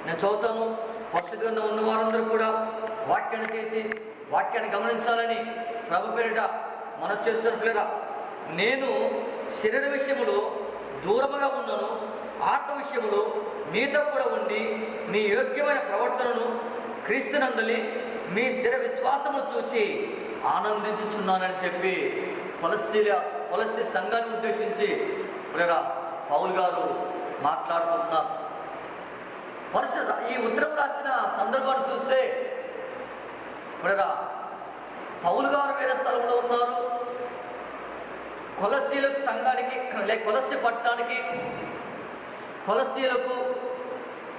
నేను చదువుతాను. పరిశుద్ధ గ్రంథం ఉన్న వారందరూ కూడా వాక్యాన్ని తీసి వాక్యాన్ని గమనించాలని ప్రభు పేరిట మనం చేస్తున్న నేను శరీర విషయములో దూరముగా ఉన్నను, ఆత్మ విషయములో మీతో కూడా ఉండి మీ యోగ్యమైన ప్రవర్తనను క్రీస్తునందలి మీ స్థిర విశ్వాసము చూచి ఆనందించుచున్నానని చెప్పి కొలస్సీ సంఘాన్ని ఉద్దేశించి పౌలు గారు మాట్లాడుతున్నారు. ఈ ఉత్తరం రాసిన సందర్భాన్ని చూస్తే పౌలు గారు వేరే స్థలంలో ఉన్నారు, కొలస్సీలకు సంఘానికి లేక కొలస్సీ పట్టణానికి కొలస్సీలకు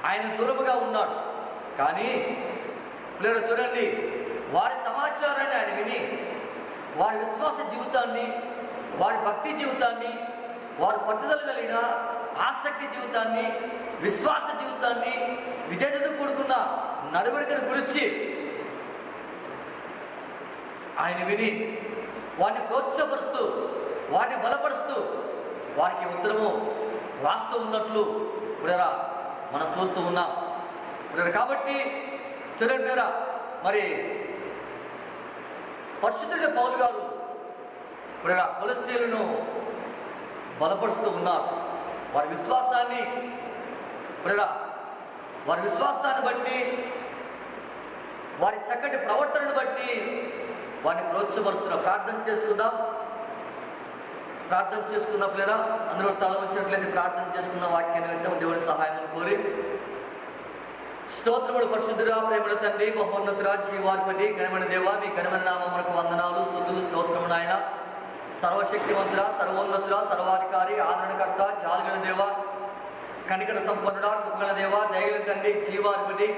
ఆయన దూరముగా ఉన్నాడు. కానీ పిల్లలు చూడండి, వారి సమాచారాన్ని ఆయన విని వారి విశ్వాస జీవితాన్ని, వారి భక్తి జీవితాన్ని, వారి పట్టుదల కలిగిన ఆసక్తి జీవితాన్ని, విశ్వాస జీవితాన్ని, విధేయతతో కూడుకున్న నడవడికను గురించి ఆయన విని వారిని ప్రోత్సాహపరుస్తూ, వారిని బలపరుస్తూ వారికి ఉత్తరము రాస్తూ ఉన్నట్లు ఇప్పుడు మనం చూస్తూ ఉన్నాం. ఇప్పుడు కాబట్టి చూడండి మరి పరిశుద్ధుడైన పౌలు గారు ఇప్పుడు కొలస్సీలను బలపరుస్తూ ఉన్నారు. వారి విశ్వాసాన్ని బట్టి, వారి చక్కటి ప్రవర్తనను బట్టి వారిని ప్రోత్సాహపరుస్తున్నారు. ప్రార్థన చేసుకుందాం లేదా అందరూ తల వచ్చినట్లయితే ప్రార్థన చేసుకుందాం. వాక్యాన్ని వింటాం. దేవుడి సహాయం కోరి. స్తోత్రములు పరిశుద్ధుడా, ప్రేమల తండ్రి, మహోన్నతుడా, జీవాధిపతి, ఘనమైన దేవా, మీ ఘనమైన నామమునకు వందనాలు, స్తుతులు, స్తోత్రము నాయన. సర్వశక్తివంతుడా, సర్వోన్నతుడా, సర్వాధికారి, ఆదరణకర్త, జాలిగల దేవ, కనికర సంపన్నుడా, కృపగల దేవ, దయగల తండ్రి, జీవాధిపతి,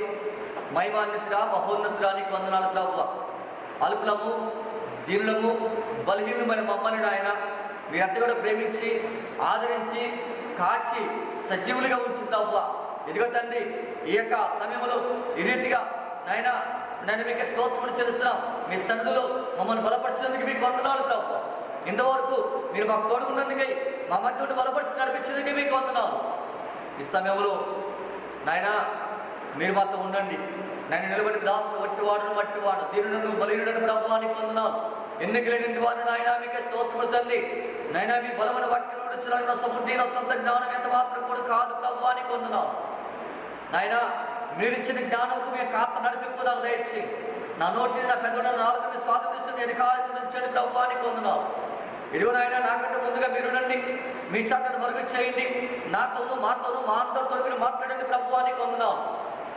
మహిమాన్వితుడా, మహోన్నతుడానికి వందనాలు ప్రభువా. అల్పులము, దీనులము, బలహీనమైన మమ్మల్ని ఆయన మీ అంతా కూడా ప్రేమించి, ఆదరించి, కాచి సజీవులుగా ఉంచుతావువా. ఇదిగో తండ్రి, ఈ యొక్క సమయంలో ఈ రీతిగా నేను మీకు స్తోత్రములు చెల్లిస్తున్నాం. మీ సన్నిధిలో మమ్మల్ని బలపరిచినందుకు మీకు వందనాలు ప్రభువా. ఇంతవరకు మీరు మాకు తోడుకున్నందుకై, మా మధ్య బలపరిచి నడిపించినందుకే మీకు వందనాలు. ఈ సమయంలో మీరు మాతో ఉండండి. నేను నిలబడి దాసును మట్టివాడు దీనులను బలహీనుడను ప్రభువానికి వందనాలు. ఎన్నికలేని వారు మీకే స్తోత్రములు తండ్రి. మీ బలమైన వాక్యం నా సముద్ర నా సొంత జ్ఞానం ఎంత మాత్రం కూడా కాదు ప్రభువానికి వందనాలు. మీరిచ్చిన జ్ఞానంకు మీ కాత నడిపింపు నాకు దయచి, నా నోటిని నా పెద్దలను నాలుగు స్వాగతం తీసుకుని అధికారికి నుంచండి ప్రభువానికి వందనాలు. ఇదిగో నాకంటే ముందుగా మీరునండి, మీ చట్టను మరుగు చేయండి. నాతోనూ మాతోనూ మా అందరితో మీరు మాట్లాడండి ప్రభువానికి వందనాలు.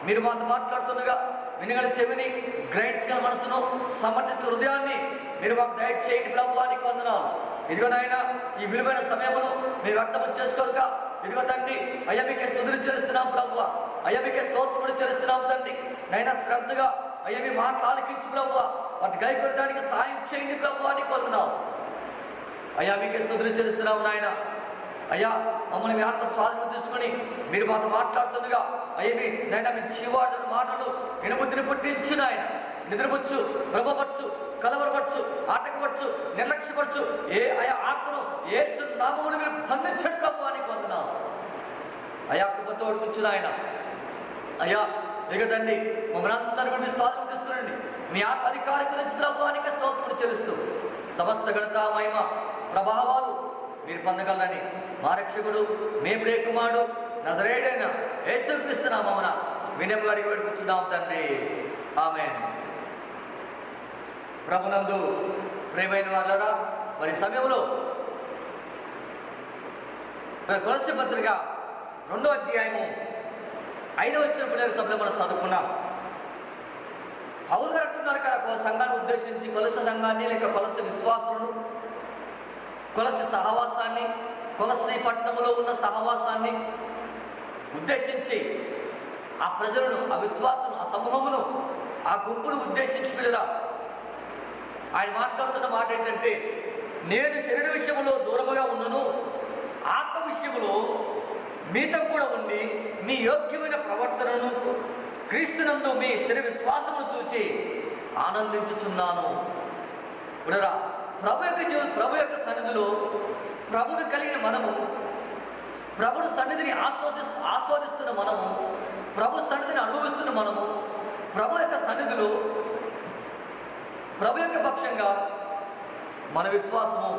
మీరు మాతో మాట్లాడుతుండగా వినగల చెవిని, గ్రహించగల మనసును, సమర్థించే హృదయాన్ని మీరు మాకు దయచేయండి ప్రభువానికి వందనాలు. ఇదిగో ఈ విలువైన సమయమును మేము వ్యక్తము చేసుకోక, ఇదిగో తండ్రి, అయ్యా మీకే స్తుతులు చెల్లిస్తున్నాం ప్రభువా. అయ్యా మీకే స్తోత్రములు చెల్లిస్తున్నాం తండ్రి. శ్రద్ధగా అయ్యా మీ మాటలు ఆలకించి ప్రభువా, వాటి గైకొనడానికి సాయం చేయండి ప్రభువానికి వందనాలు. అయ్యా మీకే స్తుతులు చెల్లిస్తున్నాం నాయన. అయ్యా మమ్మల్ని మీ ఆత్మ స్వాధీనం తీసుకొని మీరు మాతో మాట్లాడుతుండగా అయ్యా మీ జీవాడుతున్న మాటలు వినబుద్ధిని పుట్టించు నాయన. నిద్రపరచు, భ్రమపరచు, కలవరపరచు, ఆటకపరచు, నిర్లక్ష్యపరచు అయా ఆత్మను యేసు నామమును మీరు బంధించండి ప్రభువానికి వందనాలు. అయా కృపతో కూర్చుని ఆయన అయ్యా తండ్రి మమ్మల్ని అందరూ కూడా మీ స్వాధీనం తీసుకురండి. మీ ఆత్మ అధికారి గురించి ప్రభువానికి స్తోత్రములు చెల్లిస్తూ సమస్త ఘనత, మహిమ, ప్రభావాలు మీరు పొందగలని మా రక్షకుడు, మీ ప్రియకుమారుడు, నజరేయుడైన యేసుక్రీస్తు నామమున వినయముగా అడిగి వేడుకుంటున్నాం తండ్రి. ఆమేన్. ప్రభునందు ప్రియమైన వాళ్ళరా, మరి సమయంలో కొలస్సీ పత్రిక 2వ అధ్యాయము 5వ వచనం పిల్లల సభలో మనం చదువుకున్నాం. పౌలు గారు అంటున్నారు కదా, సంఘాన్ని ఉద్దేశించి కొలస్సీ సంఘాన్ని లేక కొలస్సీ విశ్వాసులను, కొలస్సీ సహవాసాన్ని, కొలస్సీ పట్టణంలో ఉన్న సహవాసాన్ని ఉద్దేశించి ఆ ప్రజలను, ఆ విశ్వాసును, ఆ సమూహమును, ఆ గుంపును ఉద్దేశించి పిల్లరా ఆయన మాట్లాడుతున్న మాట ఏంటంటే, నేను శరీర విషయంలో దూరముగా ఉన్నను, ఆత్మ విషయంలో మీతో కూడా ఉండి మీ యోగ్యమైన ప్రవర్తనను క్రీస్తునందు మీ స్థిర విశ్వాసమును చూచి ఆనందించుచున్నాను. ఇప్పుడరా ప్రభు యొక్క సన్నిధిలో ప్రభుని కలిగిన మనము, ప్రభుని సన్నిధిని ఆస్వాదిస్తున్న మనము, ప్రభు సన్నిధిని అనుభవిస్తున్న మనము, ప్రభు యొక్క సన్నిధిలో ప్రభు యొక్క పక్షంగా మన విశ్వాసము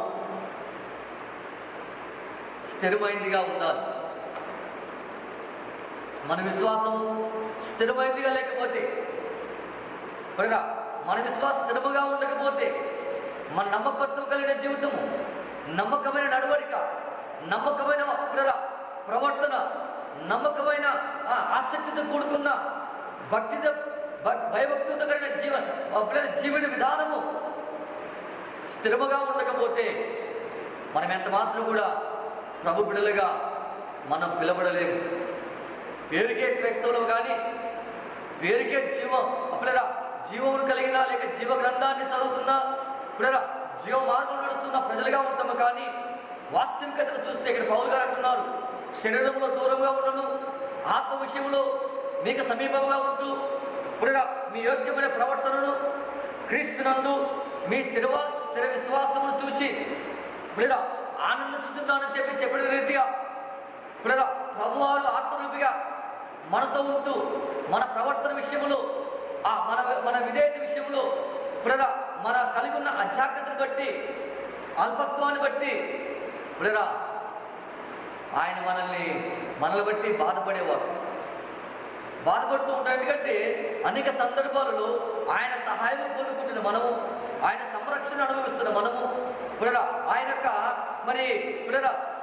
స్థిరమైందిగా ఉండాలి. మన విశ్వాసం స్థిరమైందిగా లేకపోతే, అనగా మన విశ్వాసం స్థిరముగా ఉండకపోతే, మన నమ్మకత్వం కలిగిన జీవితము, నమ్మకమైన నడవడిక, నమ్మకమైన ప్రవర్తన, నమ్మకమైన ఆసక్తితో కూడుకున్న భక్తితో భయభక్తులతో కలిగిన జీవన విధానము స్థిరముగా ఉండకపోతే మనం ఎంత మాత్రం కూడా ప్రభు బిడ్డలుగా మనం పిలబడలేము. పేరుకే క్రైస్తవులు కానీ, పేరుకే జీవమును కలిగిన లేక జీవ గ్రంథాన్ని చదువుతున్నా జీవ మార్గం నడుస్తున్న ప్రజలుగా ఉంటాము. కానీ వాస్తవికతను చూస్తే ఇక్కడ పౌలు గారు అంటున్నారు, శరీరంలో దూరంగా ఉండను, ఆత్మ విషయంలో మీకు సమీపంగా ఉంటూ మీ యోగ్యమైన ప్రవర్తనను క్రీస్తునందు మీ స్థిర విశ్వాసమును చూచి ఆనందించుతున్నానని చెప్పిన రీతిగా ప్రభువారు ఆత్మరూపిగా మనతో ఉంటూ మన ప్రవర్తన విషయంలో మన విధేయత విషయంలో మన కలిగి ఉన్న అజాగ్రత్తను బట్టి, అల్పత్వాన్ని బట్టి ఆయన మనల్ని బట్టి బాధపడుతూ ఉంటారు. ఎందుకంటే అనేక సందర్భాలలో ఆయన సహాయం పొందుకుంటున్న మనము, ఆయన సంరక్షణ అనుభవిస్తున్న మనము ఆయన యొక్క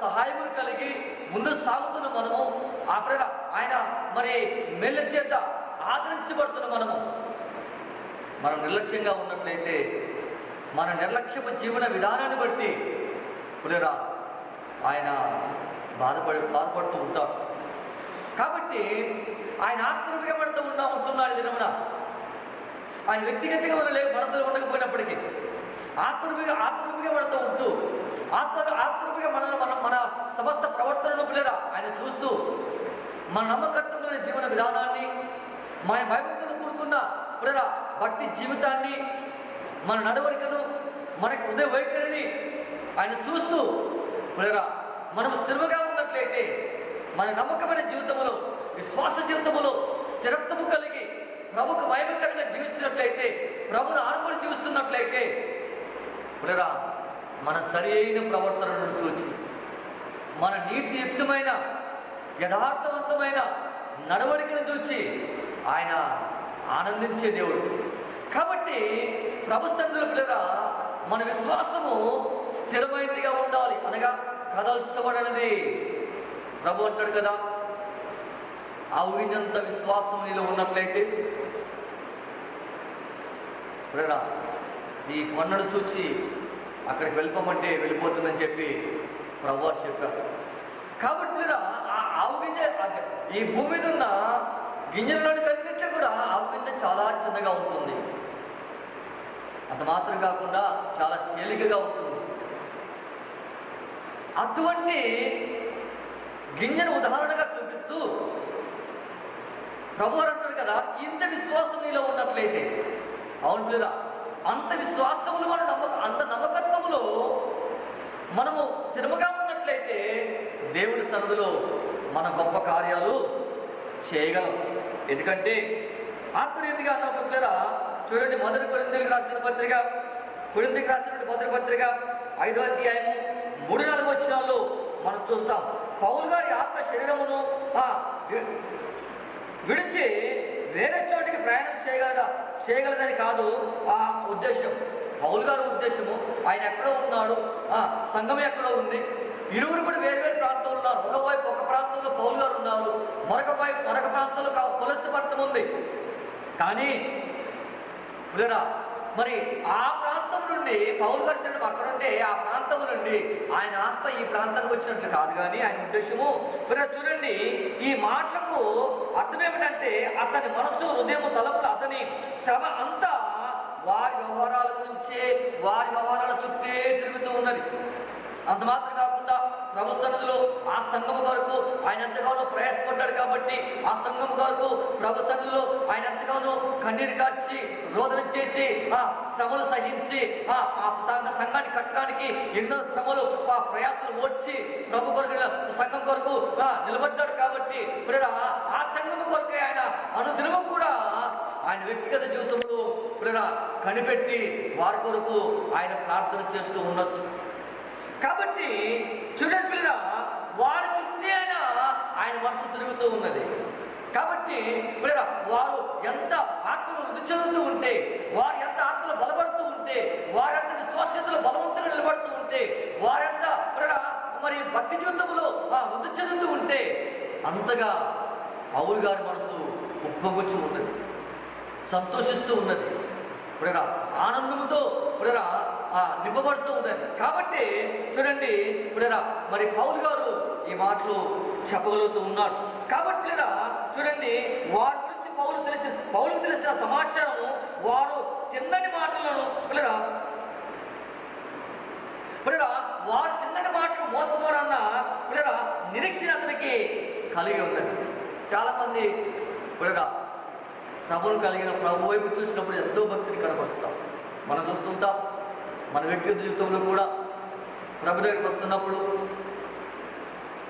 సహాయమును కలిగి ముందు సాగుతున్న మనము, ఆయన మేళ్ళ చేత ఆదరించబడుతున్న మనము. మనం నిర్లక్ష్యంగా ఉన్నట్లయితే మన నిర్లక్ష్యపు జీవన విధానాన్ని బట్టి ఆయన బాధపడుతూ ఉంటాడు. కాబట్టి ఆయన ఆత్మరూపిగా ఉంటున్నాడు దినమున. ఆయన వ్యక్తిగతంగా మనతో ఉండకపోయినప్పటికీ ఆత్మరూపిగా మనతో ఉంటూ ఆత్మరూపిగా మన సమస్త ప్రవర్తనను ఆయన చూస్తూ మన నమ్మకత్వమైన జీవన విధానాన్ని, మన భయభక్తులు కూడుకున్న భక్తి జీవితాన్ని, మన నడవడికను, మనకు హృదయ వైఖరిని ఆయన చూస్తూ మనం స్థిరముగా ఉన్నట్లయితే, మన నమ్మకమైన జీవితంలో, విశ్వాస జీవితంలో స్థిరత్వము కలిగి ప్రభుకు మహిమకరంగా జీవించినట్లయితే, ప్రభును ఆనుకొని జీవిస్తున్నట్లయితే మన సరి అయిన ప్రవర్తనను చూచి, మన నీతియుక్తమైన యథార్థవంతమైన నడవడికను చూచి ఆయన ఆనందించే దేవుడు. కాబట్టి ప్రభు సన్నిధిలో మన విశ్వాసము స్థిరమైనదిగా ఉండాలి, అనగా కదల్చబడనిది. ప్రభు అంటాడు కదా, ఆవినంత విశ్వాసం నీలో ఉన్నట్లయితే ఈ కొండను చూచి అక్కడికి వెళ్ళిపోమంటే వెళ్ళిపోతుందని చెప్పి ప్రభు వారు చెప్పారు. కాబట్టి ఆవు గింజ ఈ భూమి మీద ఉన్న గింజలలోని కన్నింటిలో కూడా ఆవు గింజ చాలా చిన్నగా ఉంటుంది. అంత మాత్రం కాకుండా చాలా తేలికగా ఉంటుంది. అటువంటి గింజను ఉదాహరణగా చూపిస్తూ ప్రభు అంటారు కదా, ఇంత విశ్వాసం నీలో ఉన్నట్లయితే, అవును పిల్లరా, అంత విశ్వాసములు అంత నమ్మకత్వములో మనము స్థిరముగా ఉన్నట్లయితే దేవుడి సన్నిధిలో మన గొప్ప కార్యాలు చేయగలం. ఎందుకంటే ఆత్మరీతిగా అన్నప్పుడు పిల్లరా చూడండి, మొదటి కొరింథీయులకు రాసిన పత్రిక, కొరింథీయులకు రాసిన మొదటి పత్రిక 5వ అధ్యాయము 3-4 వచనాల్లో మనం చూస్తాం. పౌలు గారి ఆత్మ శరీరమును విడిచి వేరే చోటికి ప్రయాణం చేయగలదని కాదు ఆ ఉద్దేశం. పౌలు గారి ఉద్దేశము, ఆయన ఎక్కడో ఉన్నాడు, సంఘం ఎక్కడో ఉంది, ఇరువురు కూడా వేరు ప్రాంతంలో ఉన్నారు. ఒకవైపు ఒక ప్రాంతంలో పౌలు గారు ఉన్నారు, మరొక ప్రాంతంలో కొలసి పట్టణం ఉంది. కానీ మరి ఆ ప్రాంతం నుండి పౌలు గారు శరీరం అక్కడ ఉంటే ఆ ప్రాంతం నుండి ఆయన ఆత్మ ఈ ప్రాంతానికి వచ్చినట్లు కాదు. కానీ ఆయన ఉద్దేశము చూడండి, ఈ మాటలకు అర్థం ఏమిటంటే అతని మనసు, హృదయం, తలపులు, అతని శ్రమ అంతా వారి వ్యవహారాల గురించే, వారి వ్యవహారాల చుట్టే తిరుగుతూ ఉన్నది. అంత మాత్రం కాకుండా ప్రభు సన్నిధిలో ఆ సంఘము కొరకు ఆయన ఎంతగానో ప్రయాసపడ్డాడు. కాబట్టి ఆ సంఘము కొరకు ప్రభు సన్నిధిలో ఆయన ఎంతగానో కన్నీరు కార్చి, రోదన చేసి, శ్రమలు సహించి, ఆ సంఘాన్ని కట్టడానికి ఎన్నో శ్రమలు, ప్రయాసలు ఓడ్చి ప్రభు కొరకు, సంఘం కొరకు నిలబడ్డాడు. కాబట్టి ఆ సంఘము కొరకే ఆయన అనుదినము కూడా ఆయన వ్యక్తిగత జీవితంలో కనిపెట్టి వారి కొరకు ఆయన ప్రార్థన చేస్తూ ఉండొచ్చు. కాబట్టి చూడండి పిల్లరా, వారి చుట్టే ఆయన మనసు తిరుగుతూ ఉన్నది. కాబట్టి ప్రియరా, వారు ఎంత ఆత్మను వృద్ధి చెందుతూ ఉంటే, వారు ఎంత ఆత్మలు బలపడుతూ ఉంటే, వారెంత విశ్వాసతలో బలవంతంగా నిలబడుతూ ఉంటే, వారెంత ప్రియరా మరి భక్తి జీవితంలో వృద్ధి చెందుతూ ఉంటే, అంతగా పౌలు గారి మనసు ఉప్పొంగుచూ ఉన్నది, సంతోషిస్తూ ఉన్నది, ప్రియరా ఆనందంతో ప్రియరా నింపబడుతూ ఉన్నది. కాబట్టి చూడండి ప్రియరా, మరి పౌలు గారు ఈ మాటలు చెప్పగలుగుతూ ఉన్నాడు. కాబట్టి ప్రియరా చూడండి, వారి గురించి పౌలుకు తెలిసిన సమాచారము, వారు తిన్నని మాటలను ప్రియరా వారు తిన్నని మాటలు మోసపోరన్న ప్రియరా నిరీక్షణ అతనికి కలిగి ఉన్నది. చాలామంది ప్రియరా ప్రభువును కలిగిన ప్రభు వైపు చూసినప్పుడు ఎంతో భక్తిని కనపరుస్తాం. మనం చూస్తుంటాం మన వ్యక్తిగత జీవితంలో కూడా ప్రభు దగ్గరికి వస్తున్నప్పుడు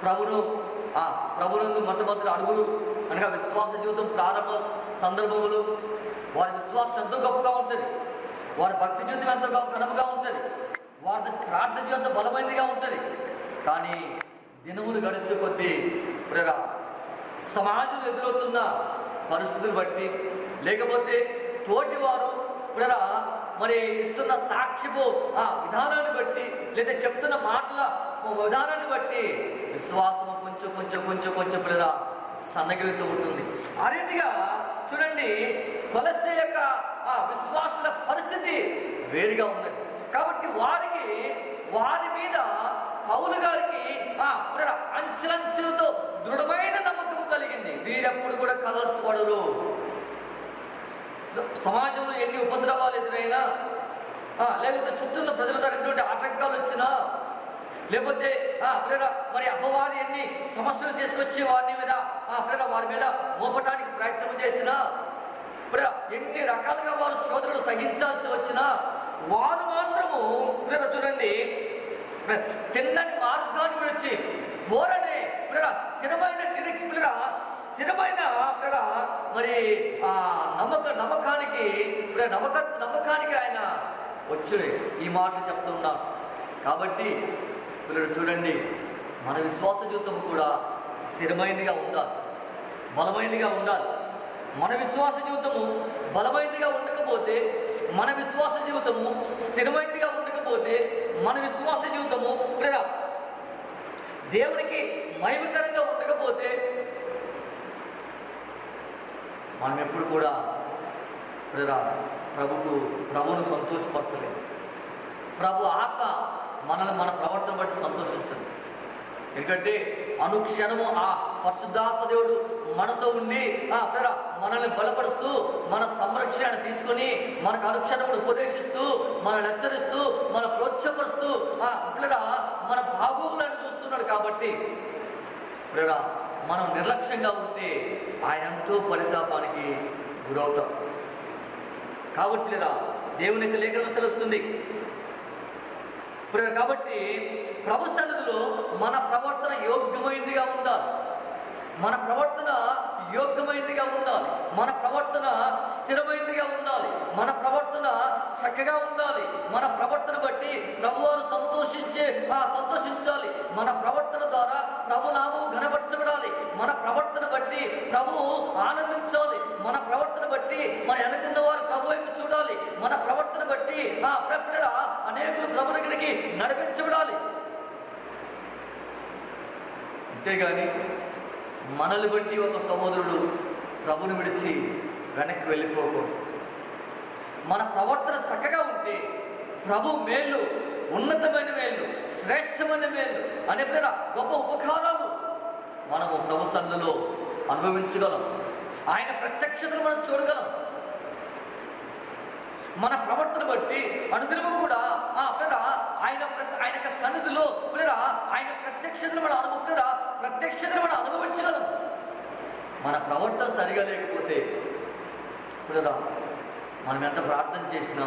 ప్రభునందు మొట్టమొదటి అడుగులు అనగా విశ్వాస జీవితం ప్రారంభ సందర్భములు వారి విశ్వాసం ఎంతో గొప్పగా ఉంటుంది, వారి భక్తి జీవితం ఎంతో ఘనముగా ఉంటుంది, వారి ప్రార్థన జీవితం బలమైనదిగా ఉంటుంది. కానీ దినములు గడిచే కొద్దీ ప్రియరా సమాజం ఎదురవుతున్న పరిస్థితులు బట్టి, లేకపోతే తోటివారు ప్రియరా మరి ఇస్తున్న సాక్ష్యపు విధానాన్ని బట్టి, లేదా చెప్తున్న మాటల విధానాన్ని బట్టి విశ్వాసము కొంచెం ప్రియరా సన్నగిలుతూ ఉంటుంది. ఆ రీతిగా చూడండి కొలస్సే యొక్క విశ్వాసుల పరిస్థితి వేరుగా ఉన్నది. కాబట్టి వారి మీద పౌలు గారికి అంచెలంచెలతో దృఢమైన నమ్మకం కలిగింది. వీరెప్పుడు కూడా కదల్చబడరు. సమాజంలో ఎన్ని ఉపద్రవాలు ఎదురైనా, లేకపోతే చుట్టూన్న ప్రజల ద్వారా ఎటువంటి ఆటంకాలు వచ్చినా, లేకపోతే మరి అపవాది ఎన్ని సమస్యలు తీసుకొచ్చి వారి మీద మోపటానికి ప్రయత్నం చేసినా, ఎన్ని రకాలుగా వారు శోధనలు సహించాల్సి వచ్చినా, వారు మాత్రము చూడండి తిన్నని మార్గాన్ని విడిచి పోరనే స్థిరమైన స్థిరమైన మరి నమ్మకానికి ఆయన వచ్చి ఈ మాటలు చెప్తున్నాడు. కాబట్టి పిల్లలు చూడండి, మన విశ్వాస జీవితం కూడా స్థిరమైనదిగా ఉండాలి, బలమైనదిగా ఉండాలి. మన విశ్వాస జీవితము బలమైనదిగా ఉండకపోతే, మన విశ్వాస జీవితము స్థిరమైనదిగా ఉండకపోతే, మన విశ్వాస జీవితము దేవునికి మహిమకరంగా ఉండకపోతే, మనం ఎప్పుడు కూడా ప్రభువును సంతోషపరచలేదు. ప్రభు ఆత్మ మన ప్రవర్తన బట్టి సంతోషించండి. ఎందుకంటే అనుక్షణము పరిశుద్ధాత్మ దేవుడు మనతో ఉండి మనల్ని బలపరుస్తూ, మన సంరక్షణ తీసుకొని, మనకు అనుక్షణమును ఉపదేశిస్తూ, మనల్ని హెచ్చరిస్తూ, మన ప్రోత్సాహపరుస్తూ మన బాగోగులను చూస్తున్నాడు. కాబట్టి మనం నిర్లక్ష్యంగా ఉంటే ఆయన ఎంతో పరితాపానికి గురవుతాం. కాబట్టి దేవుని యొక్క లేఖనం సెలవుస్తుంది. కాబట్టి ప్రభు సన్నిధిలో మన ప్రవర్తన యోగ్యమైనదిగా ఉండాలి, మన ప్రవర్తన యోగ్యమైనదిగా ఉండాలి, మన ప్రవర్తన స్థిరమైనదిగా ఉండాలి, మన ప్రవర్తన చక్కగా ఉండాలి. మన ప్రవర్తన బట్టి ప్రభువారు సంతోషించాలి. మన ప్రవర్తన ద్వారా ప్రభు నామం ఘనపరచబడాలి. మన ప్రవర్తన బట్టి ప్రభువు ఆనందించాలి. మన ప్రవర్తన బట్టి మన వెనుకున్న వారు ప్రభు వైపు చూడాలి. మన ప్రవర్తన బట్టి అనేకులు ప్రభు దగ్గరికి నడిపించబడాలి. అంతేగాని మనల్ని బట్టి ఒక సహోదరుడు ప్రభుని విడిచి వెనక్కి వెళ్ళిపోకూడదు. మన ప్రవర్తన చక్కగా ఉంటే ప్రభు మేలు, ఉన్నతమైన మేలు, శ్రేష్టమైన మేలు అనే గొప్ప ఉపకారాలు మనము ప్రభు సన్నిధిలో అనుభవించగలం. ఆయన ప్రత్యక్షతను మనం చూడగలం. మన ప్రవర్తన బట్టి అనుదినము కూడా ఆయన సన్నిధిలో ఆయన ప్రత్యక్షతను మనం అనుభవించగలం. మన ప్రవర్తన సరిగా లేకపోతే మనం ఎంత ప్రార్థన చేసినా,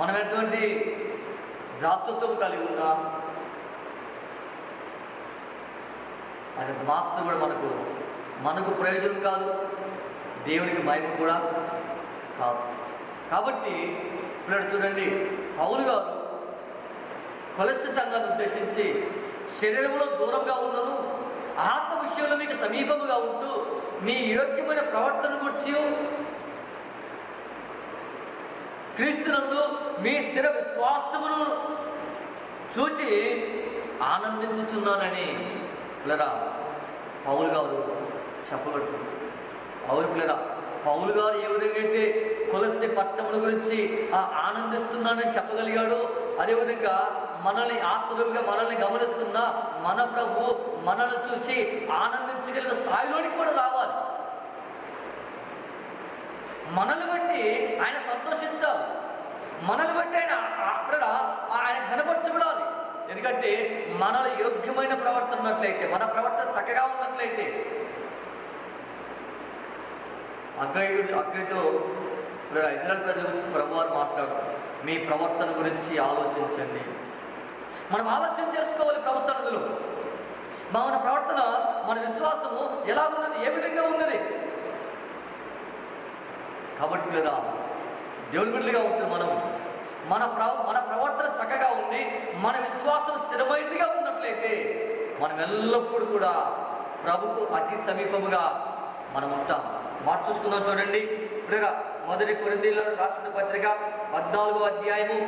మనం ఎటువంటి దాతృత్వం కలిగి ఉన్నా, అది మాత్రం కూడా మనకు ప్రయోజనం కాదు, దేవునికి మహిమ కూడా కాదు. కాబట్టి పిల్లడు చూడండి, పౌలు గారు కొలస్సీ సంఘాన్ని ఉద్దేశించి శరీరంలో దూరంగా ఉన్నను ఆత్మ విషయంలో మీకు సమీపముగా ఉంటూ మీ యోగ్యమైన ప్రవర్తన గురించి క్రీస్తునందు మీ స్థిర విశ్వాసమును చూచి ఆనందించుచున్నానని పిల్లరా పౌలు గారు చెప్పగలరు. అవును పిల్లరా, పౌలు గారు ఏ విధంగా అయితే కొలస్సీ పట్టణముల గురించి ఆనందిస్తున్నానని చెప్పగలిగాడో, అదేవిధంగా మనల్ని ఆత్మరూపిగా మనల్ని గమనిస్తున్న మన ప్రభు మనల్ని చూసి ఆనందించగలిగిన స్థాయిలోనికి మనం రావాలి. మనల్ని బట్టి ఆయన సంతోషించాలి, మనల్ని బట్టి ఆయన ఘనపరచబడాలి. ఎందుకంటే మనలో యోగ్యమైన ప్రవర్తన ఉన్నట్లయితే, మన ప్రవర్తన చక్కగా ఉన్నట్లయితే, అగ్గయ్యతో ఇజ్రాయెల్ ప్రజల గురించి ప్రభువారు మాట్లాడుతారు, మీ ప్రవర్తన గురించి ఆలోచించండి. మనం ఆలోచన చేసుకోవాలి. ప్రభు సన్నిధిలో మన ప్రవర్తన, మన విశ్వాసము ఎలా ఉన్నది, ఏ విధంగా ఉన్నది. కాబట్టి లేదా దేవుని బిడ్డలుగా ఉంటుంది మనం మన ప్రవర్తన చక్కగా ఉండి మన విశ్వాసం స్థిరమైనదిగా ఉన్నట్లయితే మనం ఎల్లప్పుడూ కూడా ప్రభుకు అతి సమీపముగా మనం ఉంటాం. మాట చూసుకుందాం చూడండి. ఇప్పుడుగా 1 కొరింథీయులకు రాసిన పత్రిక 14వ అధ్యాయము,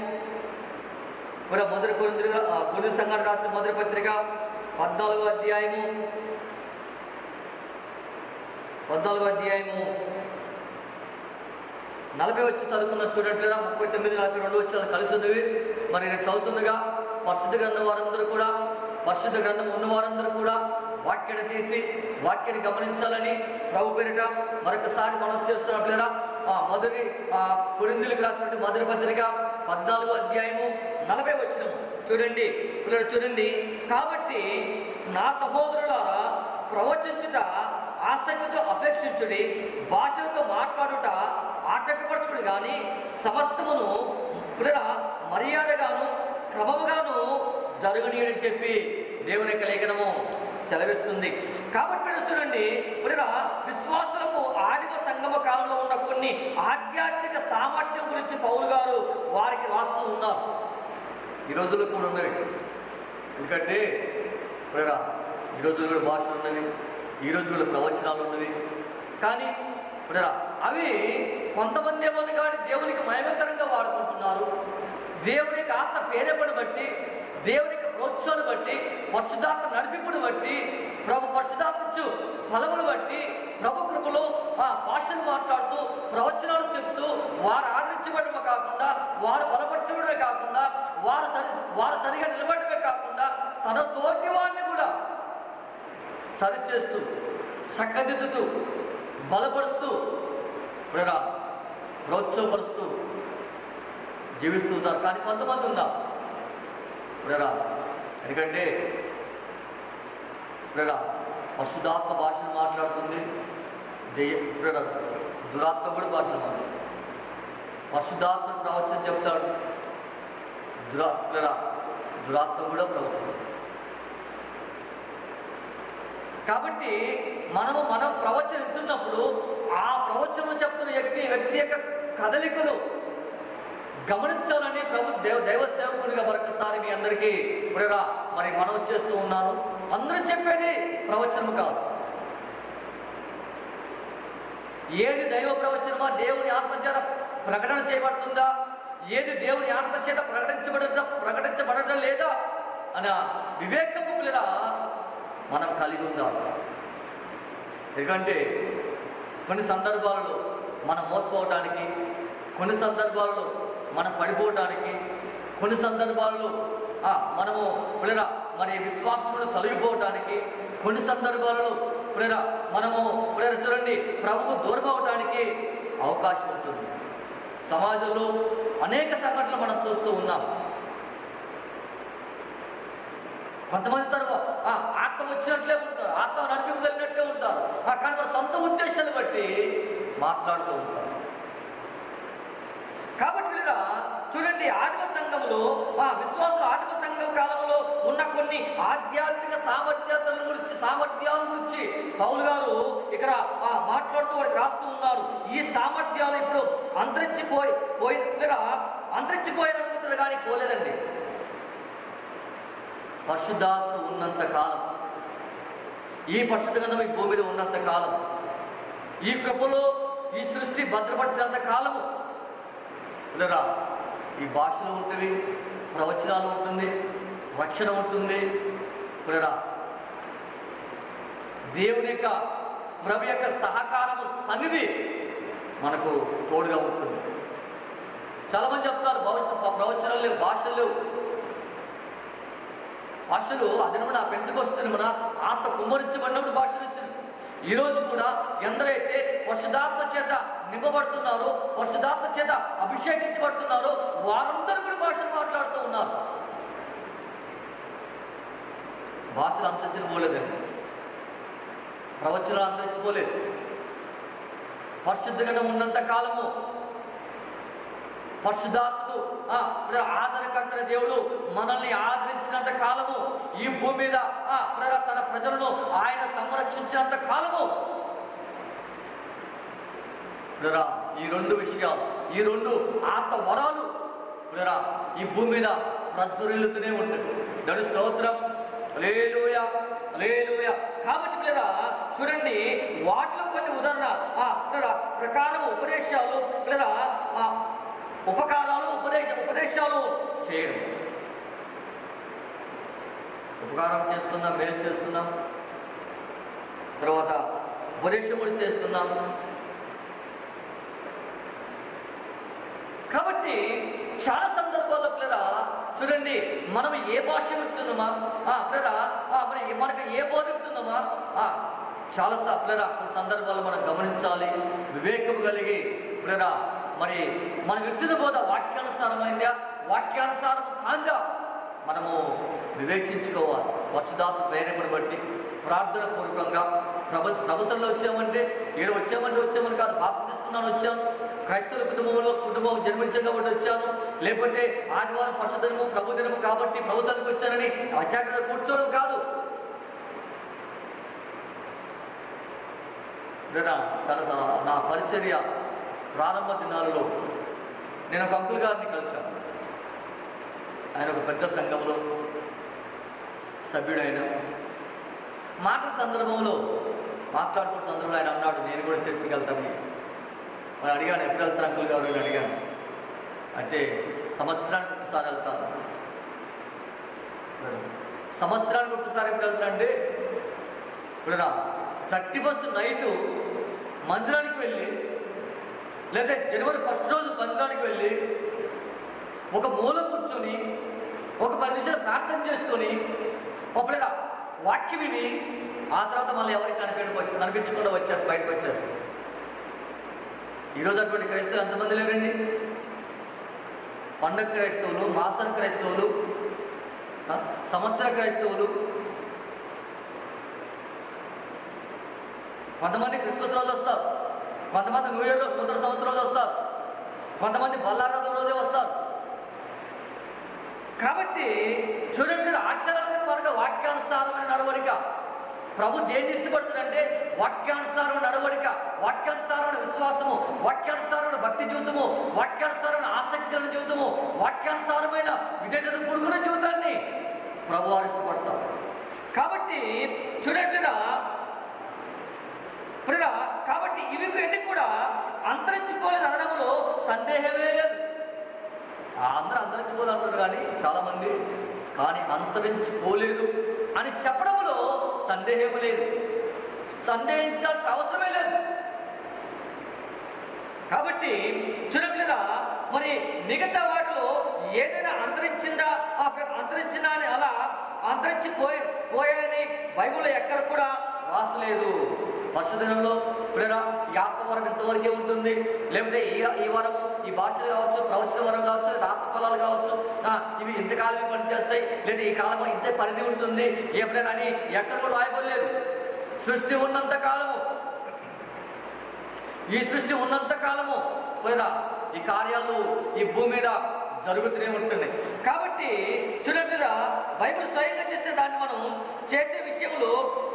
మొదటి కొరింథీ సంఘానికి రాసిన మొదటి పత్రిక 14వ అధ్యాయము 40 వచ్చి చదువుకున్న చూడండి. 39, 42 వచ్చి కలిసి చదివి మరి నేను చదువుతుండగా పరిశుద్ధ గ్రంథం వారందరూ కూడా, పరిశుద్ధ గ్రంథం ఉన్న వారందరూ కూడా వాక్యాన్ని తీసి వాక్యాన్ని గమనించాలని ప్రభు పేరిట మరొకసారి మనం చేస్తున్నాం. పిల్లరా, మొదటి కొరింథీయులకు రాసినటువంటి మొదటి పత్రిక 14వ అధ్యాయము 40 వచనము చూడండి. పిల్లలు చూడండి. కాబట్టి నా సహోదరులారా, ప్రవచించుట ఆసక్తితో అపేక్షించుడి, భాషలతో మాట్లాడుట ఆటంకపరచుకుడు కానీ సమస్తమును పిల్లల మర్యాదగాను క్రమముగాను జరగనీయని చెప్పి దేవుని యొక్క లేఖనము సెలవిస్తుంది. కాబట్టి చూడండి, పిల్లల విశ్వాసులకు ఆదిమ సంగమ కాలంలో ఉన్న కొన్ని ఆధ్యాత్మిక సామర్థ్యం గురించి పౌలు గారు వారికి రాస్తూ ఉన్నారు. ఈ రోజుల్లో కూడా ఉన్నవి. ఎందుకంటే పిల్లల ఈ రోజుల్లో కూడా భాషలు ఉన్నవి, ఈ రోజుల్లో ప్రవచనాలు ఉన్నవి. కానీ పిల్లల అవి కొంతమంది ఏమని కానీ దేవునికి మహిమకరంగా వాడుకుంటున్నారు. దేవుని యొక్క ఆత్మ ప్రేరేపణ బట్టి, దేవుని యొక్క ప్రోత్సాహాన్ని బట్టి, పరిశుద్ధాత్మ నడిపింపుని బట్టి, ప్రభు పరిశుద్ధాత్మ ఫలమును బట్టి, ప్రభు కృపలో భాషను మాట్లాడుతూ ప్రవచనాలు చెప్తూ వారు ఆదరించబడమే కాకుండా, వారు బలపరచబడమే కాకుండా, వారు సరిగా నిలబడమే కాకుండా తన తోటి వారిని కూడా సరిచేస్తూ చక్కదిద్దుతూ బలపరుస్తూ ప్రోత్సాహపరుస్తూ జీవిస్తూ ఉంటారు. కానీ కొంతమంది ఉన్నారు ఎందుకంటే పరిశుద్ధాత్మ భాషను మాట్లాడుతుంది, దురాత్మ కూడా భాషను మాట్లాడుతుంది. పరిశుద్ధాత్మ ప్రవచనం చెప్తాడు, దురాత్మ కూడా ప్రవచనం. కాబట్టి మనం ప్రవచనం ఇస్తున్నప్పుడు ఆ ప్రవచనం చెప్తున్న వ్యక్తి యొక్క కదలికలు గమనించాలని ప్రభు దైవ సేవకుడిగా మరొకసారి మీ అందరికీ మరి మనం చేస్తూ ఉన్నాను. అందరూ చెప్పేది ప్రవచనము కాదు. ఏది దైవ ప్రవచనమా, దేవుని ఆత్మ చేత ప్రకటన చేయబడుతుందా, ఏది దేవుని ఆత్మ చేత ప్రకటించబడటం లేదా అనే వివేకము పిల్లరా మనం కలిగి ఉండాలి. ఎందుకంటే కొన్ని సందర్భాలలో మనం మోసపోవటానికి, కొన్ని సందర్భాలలో మనం పడిపోవటానికి, కొన్ని సందర్భాలలో మనము పిల్లరా మరి విశ్వాసమును తొలగిపోవటానికి, కొన్ని సందర్భాలలో పిల్లరా మనము చూడండి ప్రభువు దూరం అవటానికి అవకాశం ఉంటుంది. సమాజంలో అనేక సంఘటనలు మనం చూస్తూ ఉన్నాం. కొంతమంది ఆత్మ వచ్చినట్లే ఉంటారు, ఆత్మ నడిపించగలిగినట్లే ఉంటారు, కానీ వారి సొంత ఉద్దేశాన్ని బట్టి మాట్లాడుతూ ఉంటారు. కాబట్టి చూడండి, ఆదిమ సంఘంలో విశ్వాసం ఆదిమ సంఘం కాలంలో ఉన్న కొన్ని ఆధ్యాత్మిక సామర్థ్యాల గురించి పౌలు గారు ఇక్కడ మాట్లాడుతూ వాడికి రాస్తూ ఉన్నారు. ఈ సామర్థ్యాలు ఇప్పుడు అంతరించిపోయారు అనుకుంటారు, కానీ పోలేదండి. పరిశుద్ధాత్మ ఉన్నంత కాలం, ఈ పరిశుద్ధ గ్రంథం ఈ భూమి మీద ఉన్నంత కాలం, ఈ కృపలో ఈ సృష్టి భద్రపరిచినంత కాలము లేరా ఈ భాషలో ఉంటుంది, ప్రవచనాలు ఉంటుంది, రక్షణ ఉంటుంది లేరా, దేవుని యొక్క ప్రభు యొక్క సహకారము సన్నిధి మనకు తోడుగా ఉంటుంది. చాలామంది చెప్తారు ప్రవచనాలు లేవు, భాషలు లేవు. భాషలు అదినమన పెంతుకొస్తుంది, మన ఆత్మ కుమ్మరించబడినప్పుడు భాషలు వచ్చింది. ఈరోజు కూడా ఎందరైతే పరిశుద్ధాత్మ చేత నింపబడుతున్నారో, పరిశుద్ధాత్మ చేత అభిషేకించబడుతున్నారో వారందరూ కూడా భాషలు మాట్లాడుతూ ఉన్నారు. భాషలు అంతరించిపోలేదండి, ప్రవచనాలు అంతరించిపోలేదు. పరిశుద్ధ గ్రంథం ఉన్నంత కాలము పరిశుద్ధాత్ముడు ఆదరణకర్త దేవుడు మనల్ని ఆదరించినంత కాలము, ఈ భూమి మీద తన ప్రజలను ఆయన సంరక్షించినంత కాలము ఈ రెండు విషయాలు, ఈ రెండు ఆత్మ వరాలు ఈ భూమి మీద ప్రజ్వరిల్లుతూనే ఉంటాయి. దడు స్తోత్రం, హల్లెలూయా, హల్లెలూయా. కాబట్టి పిల్లరా చూడండి, వాటిలో కొన్ని ఉదాహరణ ప్రకారం ఉపదేశాలు పిల్లరా, ఉపకారాలు ఉపదేశాలు చేయడం. ఉపకారం చేస్తున్నాం, మేలు చేస్తున్నాం, తర్వాత ఉపదేశం కూడా చేస్తున్నాం. కాబట్టి చాలా సందర్భాల్లో పిల్లరా చూడండి, మనం ఏ భాష వింటున్నామా పిల్లరా, మరి మనకు ఏ బోధ వింటున్నామా చాలా పిల్లరా కొన్ని సందర్భాల్లో మనం గమనించాలి. వివేకము కలిగి పిల్లరా మరి మనం వింటున్న బోధ వాక్యానుసారమైందా, వాక్యానుసారం కాందా మనము వివేచించుకోవాలి. పరిశుద్ధాత్మ ప్రేరేపణ బట్టి ప్రార్థన పూర్వకంగా ప్రభుత్వంలో వచ్చామంటే వచ్చామని కాదు, బాప్తిసం తీసుకున్నాను వచ్చాను, క్రైస్తవ కుటుంబం జన్మించాం కాబట్టి వచ్చాను, లేకపోతే ఆదివారం పరిశుద్ధము ప్రభు దినము కాబట్టి ప్రభుత్వానికి వచ్చానని అజాగ్రత్త కూర్చోవడం కాదు. చాలా నా పరిచర్య ప్రారంభ దినాలలో నేను ఒక అంకుల్ గారిని కలిశాను. ఆయన ఒక పెద్ద సంఘంలో సభ్యుడైన మాట్లాడుకున్న సందర్భంలో ఆయన అన్నాడు, నేను కూడా చర్చికి వెళ్తాను. మరి అడిగాను, ఎప్పుడు వెళ్తాను అంకుల్ గారు అని అడిగాను. అయితే సంవత్సరానికి ఒకసారి వెళ్తాను. సంవత్సరానికి ఒకసారి ఎప్పుడు వెళ్తానంటే ఇప్పుడు 31st నైటు మందిరానికి వెళ్ళి, లేదా జనవరి 1st రోజు మందిరానికి వెళ్ళి ఒక మూల కూర్చొని ఒక 10 నిమిషాలు ప్రార్థన చేసుకొని ఒకవేళ వాక్యం విని ఆ తర్వాత మళ్ళీ ఎవరికి కనిపించకుండా బయటకు వచ్చేస్తాం. ఈరోజు అటువంటి క్రైస్తవులు ఎంతమంది లేరండి? పండగ క్రైస్తవులు, మాసన క్రైస్తవులు, సంవత్సర క్రైస్తవులు, కొంతమంది క్రిస్మస్ రోజు వస్తారు, కొంతమంది న్యూ ఇయర్ నూతన సంవత్సరం రోజు వస్తారు, కొంతమంది బల్లారాధన రోజే వస్తారు. కాబట్టి చూడండి, ఆచరణ మనకు వాక్యానుసారమైన నడవడిక. ప్రభు దేన్ని ఇష్టపడుతుందంటే వాక్యానుసారమైన నడవడిక, వాక్యానుసారమైన విశ్వాసము, వాక్యానుసారమైన భక్తి జీవితము, వాక్యానుసారమైన ఆసక్తి కలిగిన జీవితము, వాక్యానుసారమైన విధేయత కూడుకున్న జీవితాన్ని ప్రభు వారు ఇష్టపడతారు. కాబట్టి చూడండి కాబట్టి ఇవి ఎన్ని కూడా అంతరించిపోలేదు అనడంలో సందేహమే లేదు. అందరూ అంతరించిపోలేదు అంటారు కానీ చాలామంది, కానీ అంతరించిపోలేదు అని చెప్పడంలో సందేహం లేదు, సందేహించాల్సిన అవసరమే లేదు. కాబట్టి చూడండి మరి మిగతా వాటిలో ఏదైనా అంతరించిందా అని అలా అంతరించిపోయాయని బైబిల్లో ఎక్కడ కూడా రాసలేదు. పరిశుద్ధంలో పిల్లరా ఈ ఆత్మవరం ఇంతవరకే ఉంటుంది, లేకపోతే ఈ వరము ఈ భాషలు కావచ్చు, ప్రవచన వరం కావచ్చు, ఆత్మఫలాలు కావచ్చు, ఇవి ఇంతకాలమే పనిచేస్తాయి, లేదా ఈ కాలం ఇంత పరిధి ఉంటుంది ఎప్పుడైనా అని ఎక్కడ కూడా రాయబడలేదు. సృష్టి ఉన్నంత కాలము, ఈ సృష్టి ఉన్నంత కాలము పిల్లరా ఈ కార్యాలు ఈ భూమి మీద జరుగుతూనే ఉంటున్నాయి. కాబట్టి చూడండి బైబిల్ స్వయంగా చేస్తే దాన్ని మనం చేసే విషయంలో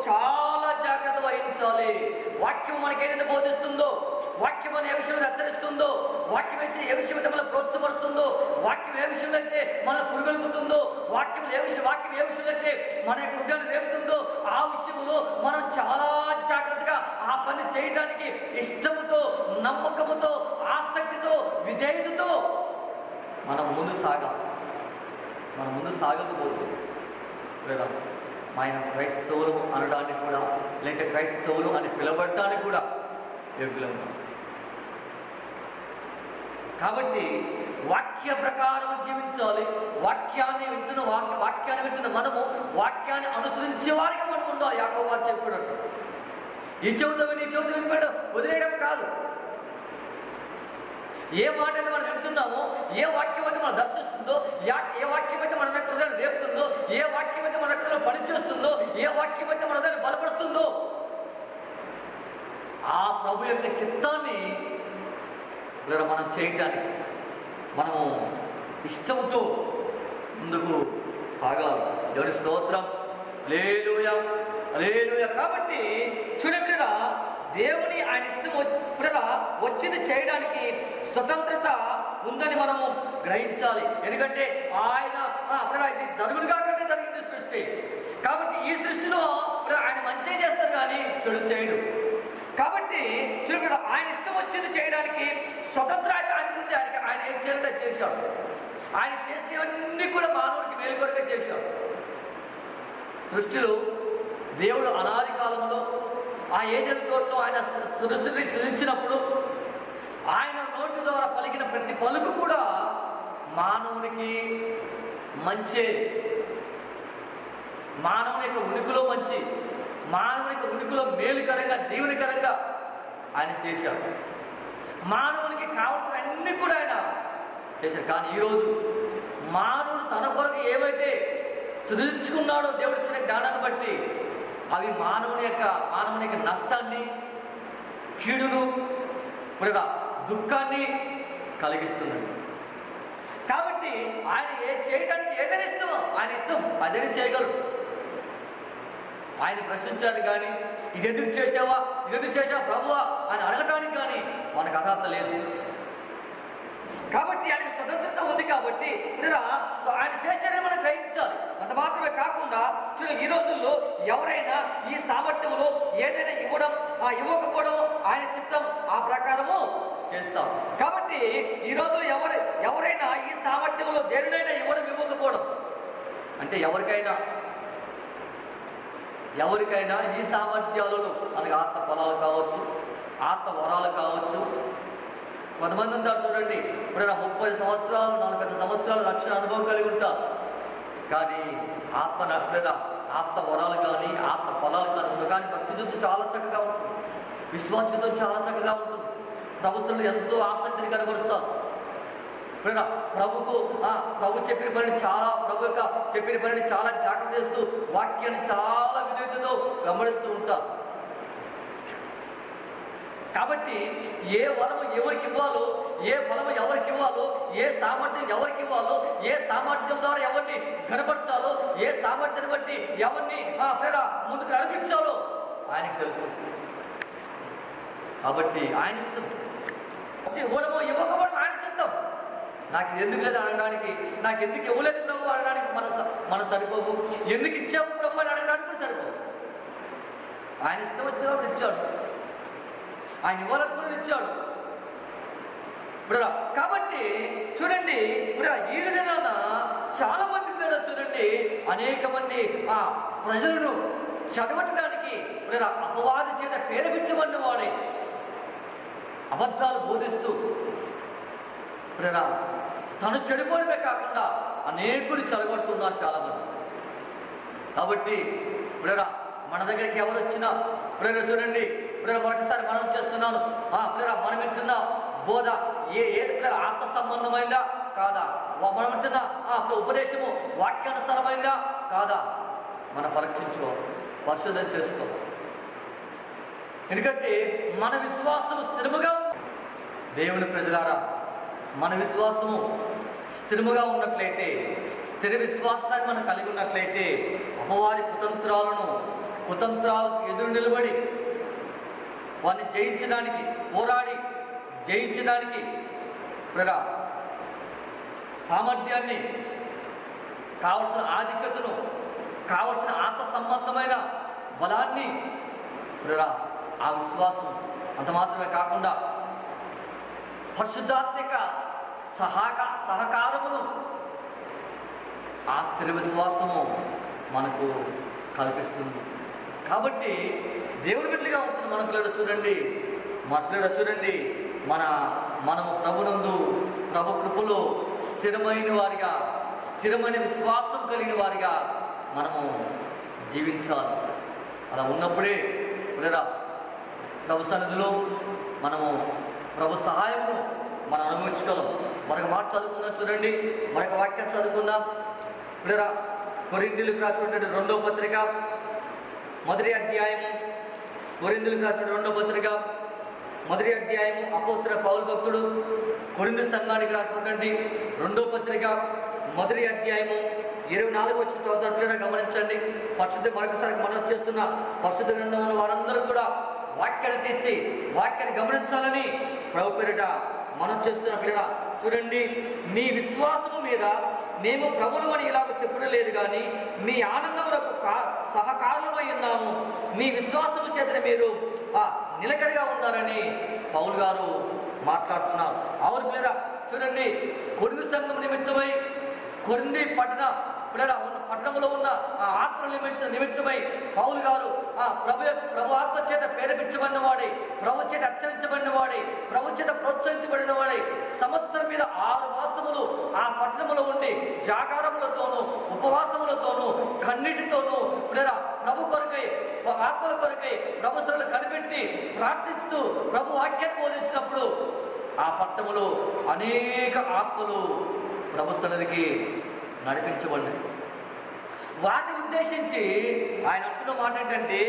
చాలా జాగ్రత్త వహించాలి. జీవించాలి. వాక్యం మనకి ఏదైతే బోధిస్తుందో, వాక్యం మన ఏ విషయంలో హెచ్చరిస్తుందో, వాక్యం ఏ విషయం అయితే మనల్ని ప్రోత్సపరుస్తుందో, వాక్యం ఏ విషయంలో అయితే మనల్ని పురుగొల్పుతుందో, వాక్యం ఏ విషయంలో అయితే మన యొక్క హృదయాన్ని రేపుతుందో, ఆ విషయంలో మనం చాలా జాగ్రత్తగా ఆ పని చేయడానికి ఇష్టముతో, నమ్మకముతో, ఆసక్తితో, విధేయతతో మనం ముందు సాగకపోతే లేదా ఆయన క్రైస్తవులు అనడానికి కూడా, లేకపోతే క్రైస్తవులు అని పిలవడానికి కూడా యోగ్యులం. కాబట్టి వాక్య ప్రకారం జీవించాలి. వాక్యాన్ని వింటున్న మనము వాక్యాన్ని అనుసరించే వారిగా మనం ఉండాలి. యాకోబు గారు చెప్పినట్టు ఈ చెవితో వినిపాడు వదిలేయడం కాదు. ఏ మాట అయితే మనం వింటున్నామో, ఏ వాక్యం అయితే మనం దర్శిస్తుందో, ఏ వాక్యం అయితే మన హృదయాన్ని రేపుతుందో, ఏ వాక్యం అయితే మన హృదయంలో పనిచేస్తుందో, ఏ వాక్యం అయితే మన హృదయాన్ని బలపరుస్తుందో, ఆ ప్రభు యొక్క చిత్తాన్ని మనం చేయటానికి మనము ఇష్టంతో ముందుకు సాగాలి. దేవుని స్తోత్రం. హల్లెలూయా, హల్లెలూయా. కాబట్టి చూడండి, దేవుని ఆయన ఇష్టం వచ్చింది చేయడానికి స్వతంత్రత ఉందని మనము గ్రహించాలి. ఎందుకంటే ఆయన ఇది జరుగుడుగా కంటే జరిగింది సృష్టి. కాబట్టి ఈ సృష్టిలో ఆయన మంచి చేస్తారు కానీ చెడు చేయడు. కాబట్టి చూడండి, ఆయన ఇష్టం వచ్చింది చేయడానికి స్వతంత్రత ఆయనకు ఉంది. ఆయన ఏం చేయాలంటే చేశాడు. ఆయన చేసేవన్నీ కూడా మానవుడికి మేలు కొరకే చేశాడు. సృష్టిలో దేవుడు అనాది కాలంలో ఆ ఏదెను తోటలో ఆయన సృష్టిని సృజించినప్పుడు ఆయన నోటి ద్వారా పలికిన ప్రతి పలుకు కూడా మానవునికి మంచే. మానవుని యొక్క ఉనికిలో మంచి, మానవుని యొక్క ఉనికిలో మేలుకరంగా, దీవెనకరంగా ఆయన చేశాడు. మానవునికి కావాల్సిన అన్ని కూడా ఆయన చేశాడు. కానీ ఈరోజు మానవుడు తన కొరకు ఏవైతే సృజించుకున్నాడో దేవుడు ఇచ్చిన జ్ఞానాన్ని బట్టి అవి మానవుని యొక్క నష్టాన్ని, కీడును, దుఃఖాన్ని కలిగిస్తున్నాడు. కాబట్టి ఆయన చేయడానికి ఏదైనా ఇష్టమో ఆయన ఇష్టం అదేనే చేయగలడు. ఆయన ప్రశ్నించడానికి కానీ ఇది ఎందుకు చేసావా ప్రభువా అని అడగటానికి కానీ మనకు అర్హత లేదు. కాబట్టి ఆయనకు స్వతంత్రత ఉంది. కాబట్టి ఆయన చేశారని మనం గ్రహించాలి. అంత మాత్రమే కాకుండా చూడండి, ఈ రోజుల్లో ఎవరైనా ఈ సామర్థ్యంలో ఏదైనా ఇవ్వకపోవడం ఆయన చిత్తం ఆ ప్రకారము చేస్తాం. కాబట్టి ఈ రోజుల్లో ఎవరైనా ఈ సామర్థ్యంలో దేనినైనా ఇవ్వకపోవడం అంటే ఎవరికైనా ఈ సామర్థ్యాలలో మనకి ఆత్మ ఫలాలు కావచ్చు, ఆత్మ వరాలు కావచ్చు. కొంతమంది ఉంటారు చూడండి, ఇప్పుడు 30 సంవత్సరాలు 40 సంవత్సరాలు రక్షణ అనుభవం కలిగి ఉంటారు. కానీ ఆత్మ వరాలు కానీ ఆత్మ ఫలాలు కానీ ఉండవు. కానీ భక్తి జీవితం చాలా చక్కగా ఉంటుంది, విశ్వాస జీవితం చాలా చక్కగా ఉంటుంది. ప్రభుత్వంలో ఎంతో ఆసక్తిని కనబరుస్తారు. ప్రభు చెప్పిన పనిని చాలా జాగ్రత్త చేస్తూ వాక్యాన్ని చాలా విధేయతతో గమనిస్తూ ఉంటారు. కాబట్టి ఏ వరము ఎవరికి ఇవ్వాలో, ఏ ఫలము ఎవరికి ఇవ్వాలో, ఏ సామర్థ్యం ఎవరికి ఇవ్వాలో, ఏ సామర్థ్యం ద్వారా ఎవరిని కనపరచాలో, ఏ సామర్థ్యాన్ని బట్టి ఎవరిని ముందుకు నడిపించాలో ఆయనకు తెలుసు. కాబట్టి ఆయన ఇష్టం. ఇవ్వడమో ఇవ్వకపోవడం ఆయన చిత్తం. నాకు ఇది ఎందుకు లేదు అనడానికి, నాకు ఎందుకు ఇవ్వలేదు ప్రభు అనడానికి మనం సరిపోవు. ఎందుకు ఇచ్చావు ప్రభు అని అనడానికి కూడా సరిపోవు. ఆయన ఇష్టం వచ్చింది కాబట్టి ఇచ్చాడు. ఆయన ఇవ్వాలనుకుని ఇచ్చాడు. కాబట్టి చూడండి, ఈ విధంగా చాలా మంది చూడండి, అనేక మంది ప్రజలను చదవటానికి అపవాది చేత పేరపించబడిన వాడే అబద్ధాలు బోధిస్తూ తను చెడిపోవడమే కాకుండా అనేకులు చెడగొడుతున్నారు చాలామంది. కాబట్టి మన దగ్గరికి ఎవరు వచ్చినా చూడండి, మరొకసారి మనం చేస్తున్నాను, మనం వింటున్న బోధ ఏ ఆత్మ సంబంధమైందా కాదా, మనం వింటున్న ఉపదేశము వాక్యానుసారమైందా కాదా, మనం పరిశోధన చేసుకో. ఎందుకంటే మన విశ్వాసం స్థిరముగా, దేవుని ప్రజలారా, మన విశ్వాసము స్థిరముగా ఉన్నట్లయితే, స్థిర విశ్వాసాన్ని మనం కలిగి ఉన్నట్లయితే అపవాది కుతంత్రాలకు ఎదురు నిలబడి వారిని జయించడానికి, పోరాడి జయించడానికి ప్రియరా సామర్థ్యాన్ని, కావలసిన ఆధిక్యతను, కావలసిన ఆత్మ సంబంధమైన బలాన్ని ప్రియరా ఆ విశ్వాసం అంత మాత్రమే కాకుండా పరిశుద్ధాత్మిక సహకారమును ఆ స్థిర విశ్వాసము మనకు కల్పిస్తుంది. కాబట్టి దేవుని బిడ్డలుగా ఉంటుంది మన పిల్లలు చూడండి, మనము ప్రభునందు, ప్రభు కృపలో స్థిరమైన వారిగా, స్థిరమైన విశ్వాసం కలిగిన వారిగా మనము జీవించాలి. అలా ఉన్నప్పుడే పిల్లరా ప్రభు సన్నిధిలో మనము ప్రభు సహాయమును మనం అనుభవించగలం. మరొక మాట చదువుకుందాం చూడండి, మరొక వాక్యం చదువుకుందాం పిల్లరా. కొరింథీయులకు రాసినటువంటి 2వ పత్రిక 1వ అధ్యాయము, కొరింథీయులకు రాసిన 2వ పత్రిక 1వ అధ్యాయము అపోస్తలుడైన పౌలు భక్తుడు కొరింథీ సంఘానికి రాసినటువంటి 2వ పత్రిక 1వ అధ్యాయము 24వ వచనం చదువుతాను పిల్లరా, గమనించండి. మరొకసారి మనం చేస్తున్న పరిశుద్ధ గ్రంథం ఉన్న వారందరూ కూడా వాక్యాన్ని తీసి వాక్యాన్ని గమనించాలని ప్రభు పేరిట మనం చేస్తున్న పిల్లరా చూడండి. మీ విశ్వాసము మీద మేము ప్రభువుని ఇలాగ చెప్పడం లేదు, కానీ మీ ఆనందములకు సహకారులమై ఉన్నాము. మీ విశ్వాసము చేత మీరు నిలకడగా ఉన్నారని పౌలు గారు మాట్లాడుతున్నారు. అవును పిల్లరా చూడండి, కొరింథీ సంఘం నిమిత్తమై, కొరింథీ పట్టణంలో ఉన్న ఆ ఆత్మ నిమిత్తమై పౌలు గారు ప్రభు ఆత్మ చేత ప్రేరేపించబడిన వాడే, ప్రభు చేత హెచ్చరించబడిన వాడే, ప్రభు చేత ప్రోత్సహించబడిన వాడే సంవత్సరం మీద 6 మాసములు ఆ పట్టణంలో ఉండి జాగారములతోనూ ఉపవాసములతోనూ కన్నీటితోనూ ప్రభు కొరకై, ఆత్మల కొరకై ప్రభుత్వాలు కనిపెట్టి ప్రార్థిస్తూ ప్రభు వాక్యాన్ని బోధించినప్పుడు ఆ పట్టణంలో అనేక ఆత్మలు ప్రభు సన్నిధికి నడిపించబడినవి. వారిని ఉద్దేశించి ఆయన అంటున్న మాట ఏంటంటే,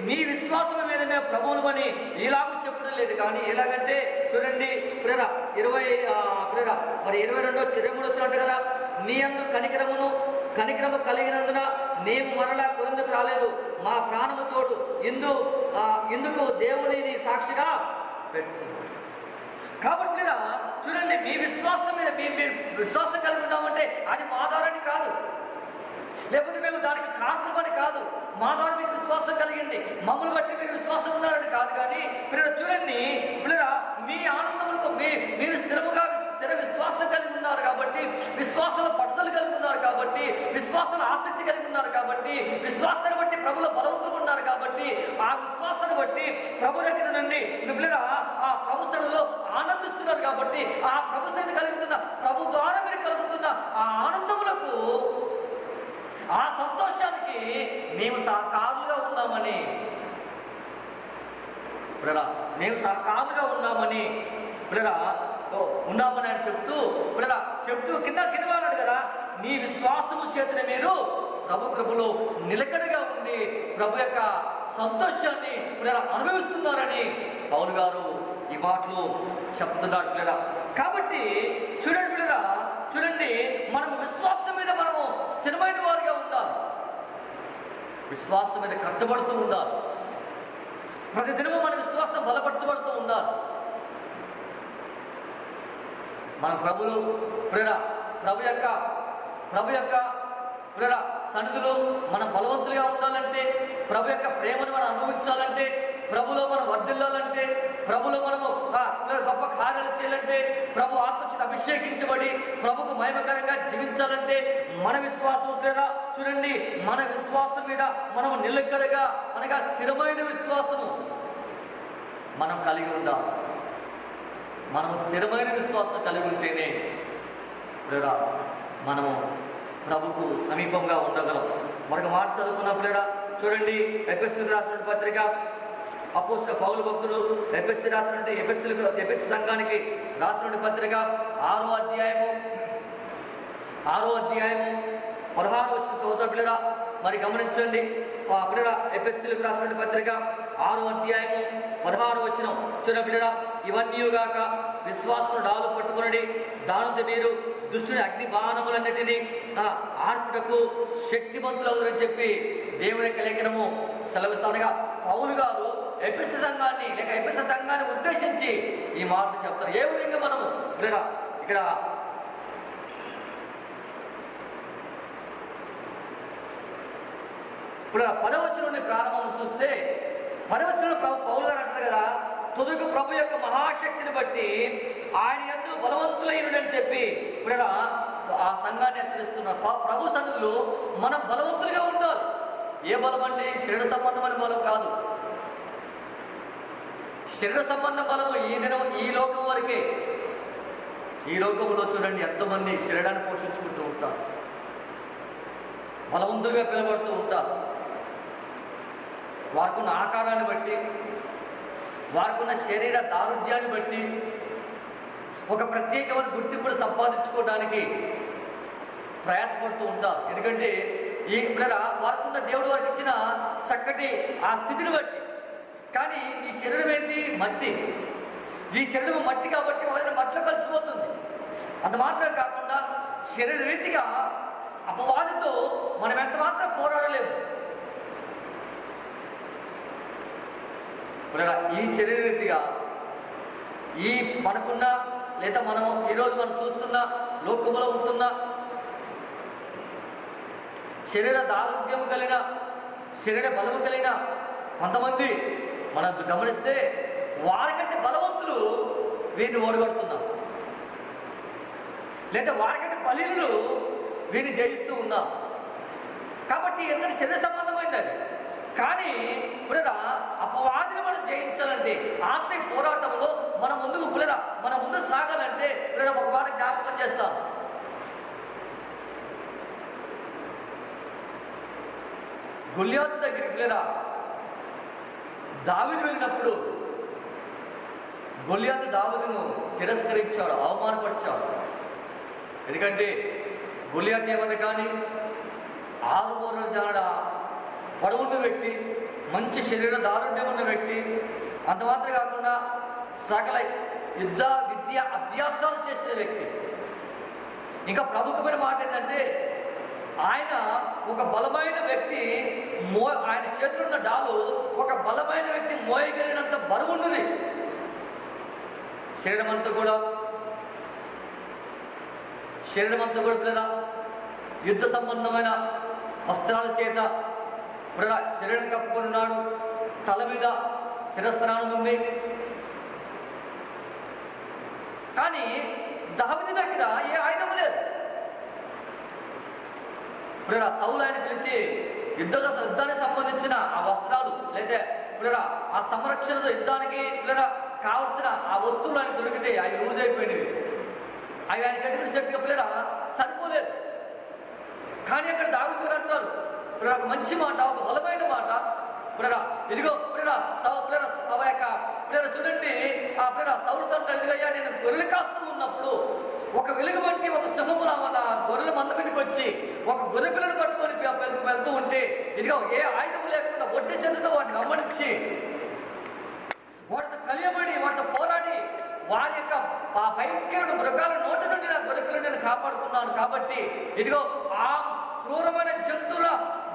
మీ విశ్వాసం మీద మేము ప్రభువులమని ఇలాగ చెప్పడం లేదు, కానీ ఎలాగంటే చూడండి ప్రేరా 22-23 వచ్చినట్టు కదా, నీ యందు కనికరము కలిగినందున మేము మరలా కొరింథీకు రాలేదు, మా ప్రాణము తోడు ఇందుకు దేవుని సాక్షిగా పెట్టుచున్నాం. కాబట్టి చూడండి, మీ విశ్వాసం మీద మీరు విశ్వాసం కలిగి ఉన్నామంటే అది మా ద్వారాని కాదు, లేకపోతే మేము దానికి కారణమని కాదు. మా ద్వారా మీకు విశ్వాసం కలిగింది, మమ్మల్ని బట్టి మీరు విశ్వాసం ఉన్నారని కాదు. కానీ పిల్లలు చూడండి, మీ ఆనందములకు మీరు స్థిర విశ్వాసం కలిగి ఉన్నారు కాబట్టి, విశ్వాసంలో పట్టుదల కలిగి ఉన్నారు కాబట్టి, విశ్వాసంలో ఆసక్తి కలిగి ఉన్నారు కాబట్టి, విశ్వాసాన్ని బట్టి ప్రభులో బలవంతులు ఉన్నారు కాబట్టి, ఆ విశ్వాసాన్ని బట్టి ప్రభు దగ్గర నుండి ఆ ప్రభు సన్నిధిలో ఆనందిస్తున్నారు కాబట్టి, ఆ ప్రభు సన్నిధి కలుగుతున్న ప్రభు ద్వారా మీరు కలుగుతున్న ఆ ఆనందములకు, ఆ సంతోషానికి మేము సహకారులుగా ఉన్నామని ఆయన చెప్తూ కింద అన్నాడు కదా, మీ విశ్వాసము చేతనే మీరు ప్రభు కృపలో నిలకడగా ఉండి ప్రభు యొక్క సంతోషాన్ని అనుభవిస్తున్నారని పౌలు గారు ఈ మాటలు చెప్తున్నాడు. కాబట్టి చూడండి మనం విశ్వాసం మీద మనము స్థిరమైన వారిగా ఉండాలి, విశ్వాసం మీద కట్టుబడుతూ ఉండాలి, ప్రతిదినము మన విశ్వాసం బలపరచబడుతూ ఉండాలి. మన ప్రభు యొక్క సన్నిధిలో మనం బలవంతులుగా ఉండాలంటే, ప్రభు యొక్క ప్రేమను మనం అనుభవించాలంటే, ప్రభులో మనం వర్ధిల్లాలంటే, ప్రభులో మనము గొప్ప కార్యాలు చేయాలంటే, ప్రభు ఆత్మచేత అభిషేకించబడి ప్రభుకు మహిమకరంగా జీవించాలంటే మన విశ్వాసం చూడండి, మన విశ్వాసం మీద మనము నిలకడగా అనగా స్థిరమైన విశ్వాసము మనం కలిగి ఉండాలి. మనము స్థిరమైన విశ్వాసం కలిగి ఉంటేనే మనము ప్రభుకు సమీపంగా ఉండగలం. మరొక మాట చదువుకున్నప్పుడేరా చూడండి, ఎఫెసీయులకు రాసిన పత్రిక అపోస్తలుడైన పౌలు భక్తుడు ఎఫెసీ సంఘానికి రాసిన పత్రిక 6వ అధ్యాయము 16వ వచనం చదువుతాం పిల్లరా. మరి గమనించండి, ఎఫెసీయులకు రాసిన పత్రిక 6వ అధ్యాయము 16వ వచనం చూడండి పిల్లరా. ఇవన్నీగాక విశ్వాసము డాలు పట్టుకుని దానితో మీరు దుష్టుని అగ్ని బాణములన్నిటినీ ఆర్పుటకు శక్తిమంతులవుతారని చెప్పి దేవుని యొక్క లేఖనము సెలవిస్తానగా, పౌలు గారు ఎఫెసు సంఘాన్ని లేక ఎఫెసు సంఘాన్ని ఉద్దేశించి ఈ మాటలు చెప్తారు. ఏ విధంగా మనము ఇక్కడ ఇప్పుడు 10వ వచనం నుండి ప్రారంభం చూస్తే 10వ వచనంలో పౌలు గారు అంటారు కదా, తుదకు ప్రభు యొక్క మహాశక్తిని బట్టి ఆయన యందు బలవంతులైనడని చెప్పి ఇప్పుడు ఆ సంఘాన్ని హెచ్చరిస్తున్నారు. ప్రభు సన్నిధిలో మనం బలవంతులుగా ఉండాలి. ఏ బలం అండి? శరీర సంబంధమైన బలం కాదు. శరీర సంబంధ బలము ఈ లోకం వరకే. ఈ లోకంలో చూడండి ఎంతోమంది శరీరాన్ని పోషించుకుంటూ ఉంటారు, బలవంతులుగా పిలువబడుతూ ఉంటారు. వారికున్న ఆకారాన్ని బట్టి, వారికున్న శరీర దారుఢ్యాన్ని బట్టి ఒక ప్రత్యేకమైన గుర్తింపును సంపాదించుకోవడానికి ప్రయాసపడుతూ ఉంటారు. ఎందుకంటే వారికున్న దేవుడు వారికి ఇచ్చిన చక్కటి ఆ స్థితిని బట్టి. కానీ ఈ శరీరం ఏంటి? మట్టి. ఈ శరీరం మట్టి కాబట్టి వాళ్ళని మట్టిలో కలిసిపోతుంది. అంత మాత్రం కాకుండా శరీర రీతిగా అపవాదితో మనం ఎంత మాత్రం పోరాడలేము. ఈ శరీర రీతిగా ఈ మనకున్న లేదా మనం ఈరోజు మనం చూస్తున్న లోకములో ఉంటున్న శరీర దారుఢ్యము కలిగిన, శరీర బలము కలిగిన కొంతమంది మనం గమనిస్తే వారికంటే బలవంతులు వీరిని ఓడగొడుతున్నారు, లేదా వారికంటే బలీనులు వీరిని జయిస్తూ ఉన్నారు. కాబట్టి ఎందుకంటే శరీర సంబంధమైంది అది. కానీ ఇప్పుడు అపవాదిని మనం జయించాలంటే ఆత్మీయ పోరాటంలో మనం ముందుకు సాగాలంటే ఒక మాట జ్ఞాపకం చేస్తాను. గొల్యాతు దగ్గరికి దావీదు వెళ్ళినప్పుడు గొల్యాతు దావీదును తిరస్కరించాడు, అవమానపరిచాడు. ఎందుకంటే గొల్యాతు ఏమన్నా కానీ 6 మూరల జాడ పొడవున్న వ్యక్తి, మంచి శరీర దారుణ్యం ఉన్న వ్యక్తి, అంత మాత్రం కాకుండా సకల యుద్ధ విద్య అభ్యాసాలు చేసిన వ్యక్తి. ఇంకా ప్రముఖమైన మాట ఏంటంటే ఆయన ఒక బలమైన వ్యక్తి, ఆయన చేతులు ఉన్న డాలు ఒక బలమైన వ్యక్తి మోయగలిగినంత బరువు ఉన్నది. శరీరం అంతా కూడా పిల్లరా యుద్ధ సంబంధమైన వస్త్రాల చేత శరీరం కప్పుకొని ఉన్నాడు. తల మీద శిరస్త్రాణం ఉంది. కానీ దావీదు దగ్గర ఏ ఆయుధం లేదు. సౌలు ఆయన పిలిచి యుద్ధానికి సంబంధించిన ఆ వస్త్రాలు లేదా ఆ సంరక్షణతో యుద్ధానికి కావలసిన ఆ వస్తువులు ఆయన దొరికితే అవి లూజ్ అయిపోయినవి. అవి ఆయన కట్టుకుని సెట్గా సరిపోలేదు. కానీ అక్కడ దావీదు గారు అంటారు ఒక మంచి మాట, ఒక బలమైన మాట. ఇదిగో చూడండి సౌలు తండ్రి ఎదుగయ్యా, నేను గొర్రెలు కాస్తూ ఉన్నప్పుడు ఒక వెలుగు బట్టి ఒక సింహము మన గొర్రెల మంద మీదకి వచ్చి ఒక గొర్రె పిల్లను పట్టుకొని వెళ్తూ ఉంటే ఇదిగో ఏ ఆయుధం లేకుండా ఒట్టి చెందుతో వాటిని వెంబడించి వాటితో కలియబడి వాటితో పోరాడి వారి యొక్క ఆ భయంకరమైన మృగాల నోటి నుండి నా గొర్రె పిల్లని నేను కాపాడుకున్నాను. కాబట్టి ఇదిగో ఆ క్రూరమైన జంతువుల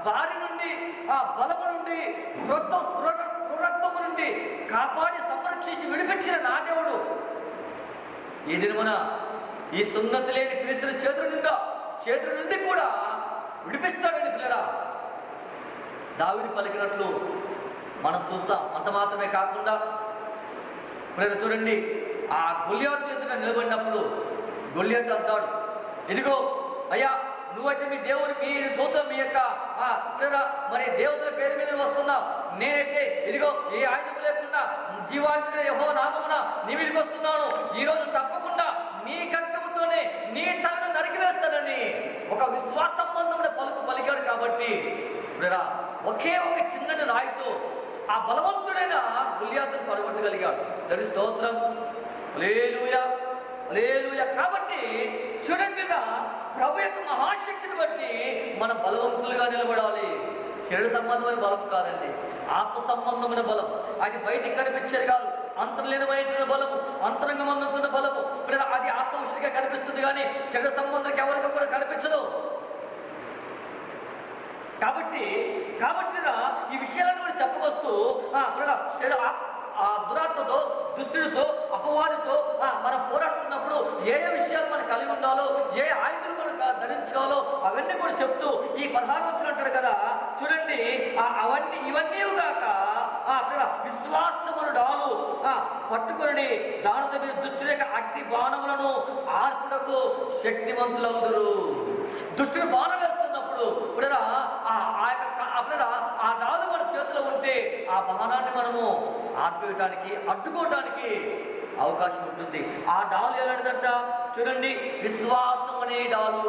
బారి నుండి, ఆ బలము నుండి, క్రూరత్వము నుండి కాపాడి సంరక్షించి విడిపించిన నా దేవుడు ఈ దినమున ఈ సున్నతి లేని క్రీస్తుని చేతుల నుండి కూడా విడిపిస్తాడని పిల్లరా దావీదు పలికినట్లు మనం చూస్తాం. అంత మాత్రమే కాకుండా పిల్లలు చూడండి, ఆ గొల్యాతు ఎదుట నిలబడినప్పుడు గొల్యాతు అంటాడు, ఇదిగో అయ్యా నువ్వైతే మీ దేవుని మీ దూతలు మీ యొక్క మరి దేవతల పేరు మీద వస్తున్నావు, నేనైతే ఇదిగో ఏ ఆయుధం లేకుండా జీవాన్ని యెహోవా నామమున నీ మీదకి వస్తున్నాను. ఈరోజు తప్పకుండా నీ ఖడ్గముతోనే నీ తలను నరికివేస్తానని ఒక విశ్వాస సంబంధమైన పలికాడు. కాబట్టి ఒకే ఒక చిన్నటి రాయితో ఆ బలవంతుడైన గొల్యాతును పడగొట్టగలిగాడు. దాని స్తోత్రం, హల్లెలూయా, హల్లెలూయా. కాబట్టి చూడండి, ప్రభు యొక్క మహాశక్తిని బట్టి మనం బలవంతులుగా నిలబడాలి. శరీర సంబంధమైన బలం కాదండి, ఆత్మ సంబంధమైన బలం. అది బయటికి కనిపించేది కాదు, అంతర్లీనమైన బలము, అంతరంగమందుతున్న బలము. అది ఆత్మవిషయంగా కనిపిస్తుంది కానీ శరీర సంబంధానికి ఎవరికి కూడా కనిపించదు. కాబట్టి కాబట్టి ఈ విషయాలను కూడా చెప్పవస్తూ ఆ దురాత్మతో, దుష్టుడితో, అపవాదితో మనం పోరాడుతున్నప్పుడు ఏ విషయాలు మనం కలిగి ఉండాలో, ఏ ఆయుధాలు మనం ధరించుకోవాలో అవన్నీ కూడా చెప్తూ ఈ 16 వచనం అంటాడు కదా, చూడండి, ఇవన్నీ గాక విశ్వాసమును డాలు పట్టుకొని దానితో మీరు దుష్టుడి యొక్క అగ్ని బాణములను ఆర్పుటకు శక్తివంతులవుదురు. దుష్టుడు బాణాలు వేస్తున్నప్పుడు ఆ డాలు మన చేతిలో ఉంటే ఆ బాణాన్ని మనము ఆర్పేయటానికి, అడ్డుకోవటానికి అవకాశం ఉంటుంది. ఆ డాలు ఎలాంటిదంట చూడండి, విశ్వాసం అనే డాలు.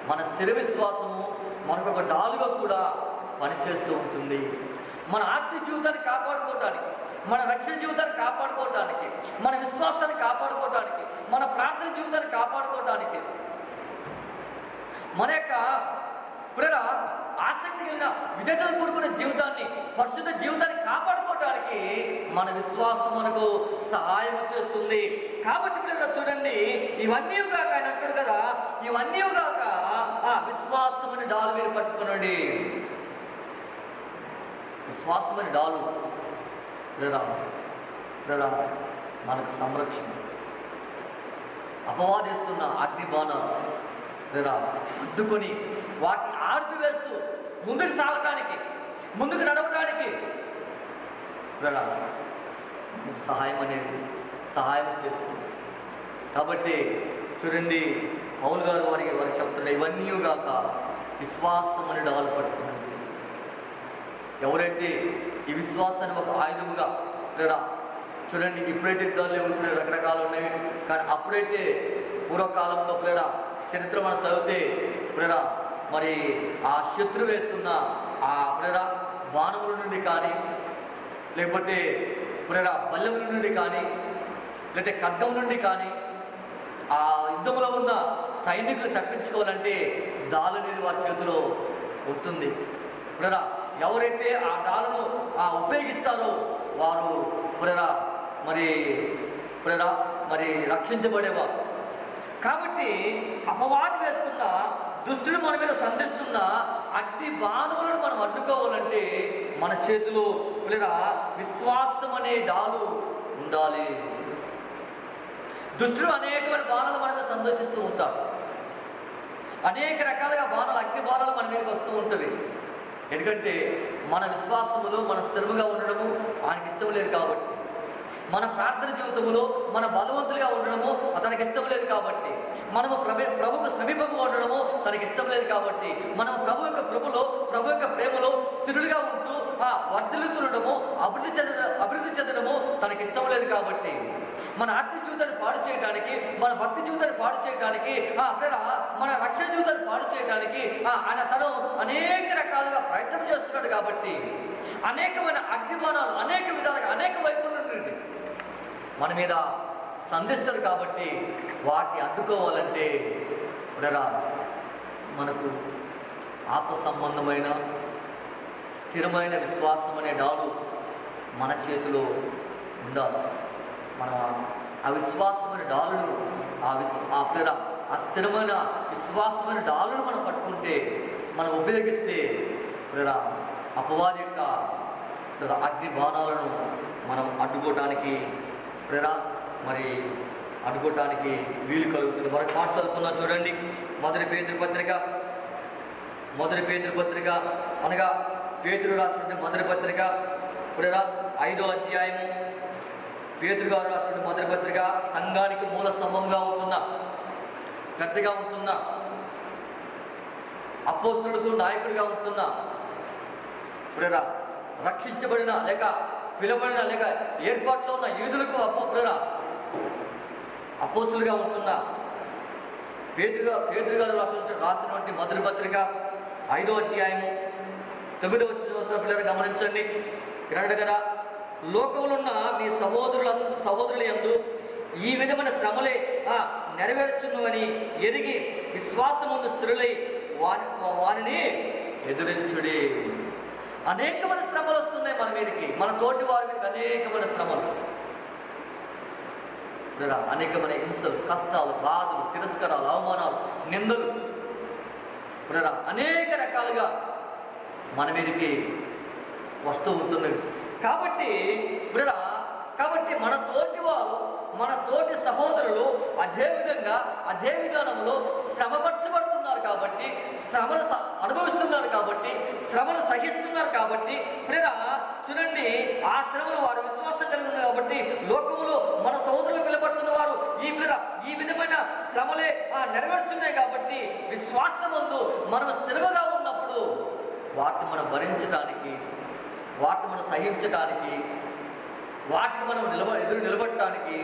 మన స్థిర విశ్వాసము మనకు ఒక డాలుగా కూడా పనిచేస్తూ ఉంటుంది. మన ఆత్మీయ జీవితాన్ని కాపాడుకోవటానికి, మన రక్షణ జీవితాన్ని కాపాడుకోవటానికి, మన విశ్వాసాన్ని కాపాడుకోవటానికి, మన ప్రార్థన జీవితాన్ని కాపాడుకోవటానికి, మన యొక్క ఆసక్తి కలిగిన విధేయతతో కూడుకున్న జీవితాన్ని, పరిశుద్ధ జీవితాన్ని కాపాడుకోవటానికి మన విశ్వాసం మనకు సహాయం చేస్తుంది. కాబట్టి చూడండి, ఇవన్నీ గాక ఆయన అంటాడు కదా, ఇవన్నీ గాక ఆ విశ్వాసం అని డాలు మీరు పట్టుకునండి. విశ్వాసం అని డాలు మనకు సంరక్షణ. అపవాదిస్తున్న అగ్ని బాణాలు అద్దుకొని వాటిని ఆర్పివేస్తూ ముందుకు సాగటానికి, ముందుకు నడవటానికి మీకు సహాయం చేస్తుంది. కాబట్టి చూడండి, పౌలు గారు వారికి చెప్తుండే, ఇవన్నీ గాక విశ్వాసం అని డాలు పట్టుకున్నది. ఎవరైతే ఈ విశ్వాసాన్ని ఒక ఆయుధముగా చూడండి, ఇప్పుడైతే యుద్ధాలు లేవు, రకరకాలు ఉన్నవి, కానీ అప్పుడైతే పూర్వకాలంలో చరిత్ర మనం చదివితే మరి ఆ శత్రు వేస్తున్న ఆ బాణముల నుండి కానీ, లేకపోతే బల్లెముల నుండి కానీ, లేకపోతే ఖడ్గం నుండి కానీ ఆ యుద్ధంలో ఉన్న సైనికులు తప్పించుకోవాలంటే డాలు అనేది వారి చేతిలో ఉంటుంది. ఎవరైతే ఆ డాలును ఉపయోగిస్తారో వారు మరి రక్షించబడేవారు. కాబట్టి అపవాది వేస్తున్న, దుష్టుడు మన మీద సంధిస్తున్న అగ్ని బాణములను మనం అడ్డుకోవాలంటే మన చేతిలో విశ్వాసం అనే డాలు ఉండాలి. దుష్టుడు అనేకమైన బాణాలు మన మీద సందర్శిస్తూ ఉంటారు. అనేక రకాలుగా బాణాలు, అగ్ని బాణాలు మన మీదకి వస్తూ ఉంటవి. ఎందుకంటే మన విశ్వాసములో మన స్థిరముగా ఉండడము ఆయనకి ఇష్టం లేదు కాబట్టి, మన ప్రార్థన జీవితంలో మన బలవంతులుగా ఉండడము తనకి ఇష్టం లేదు కాబట్టి, మనము ప్రభుకు సమీపంగా ఉండడము తనకి ఇష్టం లేదు కాబట్టి, మనం ప్రభు యొక్క కృపలో, ప్రభు యొక్క ప్రేమలో స్థిరులుగా ఉంటూ వర్ధిల్లుతుండడము, అభివృద్ధి చెందడము తనకి ఇష్టం లేదు కాబట్టి, మన ఆత్మీయ జీవితాన్ని పాడు చేయడానికి, మన భక్తి జీవితాన్ని పాడు చేయడానికి, మన రక్షణ జీవితాన్ని పాడు చేయడానికి ఆయన తను అనేక రకాలుగా ప్రయత్నం చేస్తున్నాడు. కాబట్టి అనేకమైన అగ్నిబాణాలు అనేక విధాలుగా అనేక వైపుల నుండి మన మీద సంధిస్తాడు. కాబట్టి వాటిని అడ్డుకోవాలంటే మనకు ఆత్మ సంబంధమైన స్థిరమైన విశ్వాసం అనే డాలు మన చేతిలో ఉండాలి. మనం ఆ విశ్వాసమైన డాలును ఆ స్థిరమైన విశ్వాసమైన డాలును మనం పట్టుకుంటే, మనం ఉపయోగిస్తే అపవాది యొక్క అగ్ని బాణాలను మనం అడ్డుకోవటానికి మరి అడ్డుకోవటానికి వీలు కలుగుతుంది. మరొక మాట చదువుకున్నాం చూడండి, మొదటి పేతురు పత్రిక అనగా పేతురు రాసినటువంటి మొదటి పత్రిక 5వ అధ్యాయము. పేతురు గారు రాసినటువంటి మొదటి పత్రిక సంఘానికి మూల స్తంభంగా ఉంటున్న, పెద్దగా ఉంటున్న, అపోస్తలులకు నాయకుడిగా ఉంటున్న, రక్షించబడిన లేక పిలువబడిన లేక ఏర్పాట్లో ఉన్న యూదులకు అపోస్తలుగా ఉంటున్న పేతురు గారు రాసినటువంటి మొదటి పత్రిక 5వ అధ్యాయము 9వ వచనం గమనించండి. ఇక్కడ లోకంలో ఉన్న మీ సహోదరుల యందు ఈ విధమైన శ్రమలే నెరవేర్చున్నవని ఎరిగి విశ్వాసముందు స్థిరులై వారిని ఎదురించుడి. అనేకమైన శ్రమలు వస్తున్నాయి మన మీదకి, మన తోటి వారి మీదకి అనేకమైన శ్రమలు, అనేకమైన హింసలు, కష్టాలు, బాధలు, తిరస్కారాలు, అవమానాలు, నిందలు ఇప్పుడు అనేక రకాలుగా మన మీదకి వస్తూ ఉంటున్నవి. కాబట్టి ఇప్పుడు మన తోటి వారు, మన తోటి సహోదరులు అదే విధానంలో శ్రమపరచబడుతున్నారు కాబట్టి, శ్రమను అనుభవిస్తున్నారు కాబట్టి, శ్రమను సహిస్తున్నారు కాబట్టి చూడండి, ఆ శ్రమలు వారు విశ్వాసం కలిగి ఉన్నారు కాబట్టి లోకములో మన సహోదరులు పిలబడుతున్న వారు ఈ విధమైన శ్రమలే నెరవేర్చున్నాయి కాబట్టి విశ్వాసమందు మనం స్థిరముగా ఉన్నప్పుడు వాటిని మనం భరించడానికి, వాటిని మనం సహించడానికి, వాటికి మనం ఎదురు నిలబడటానికి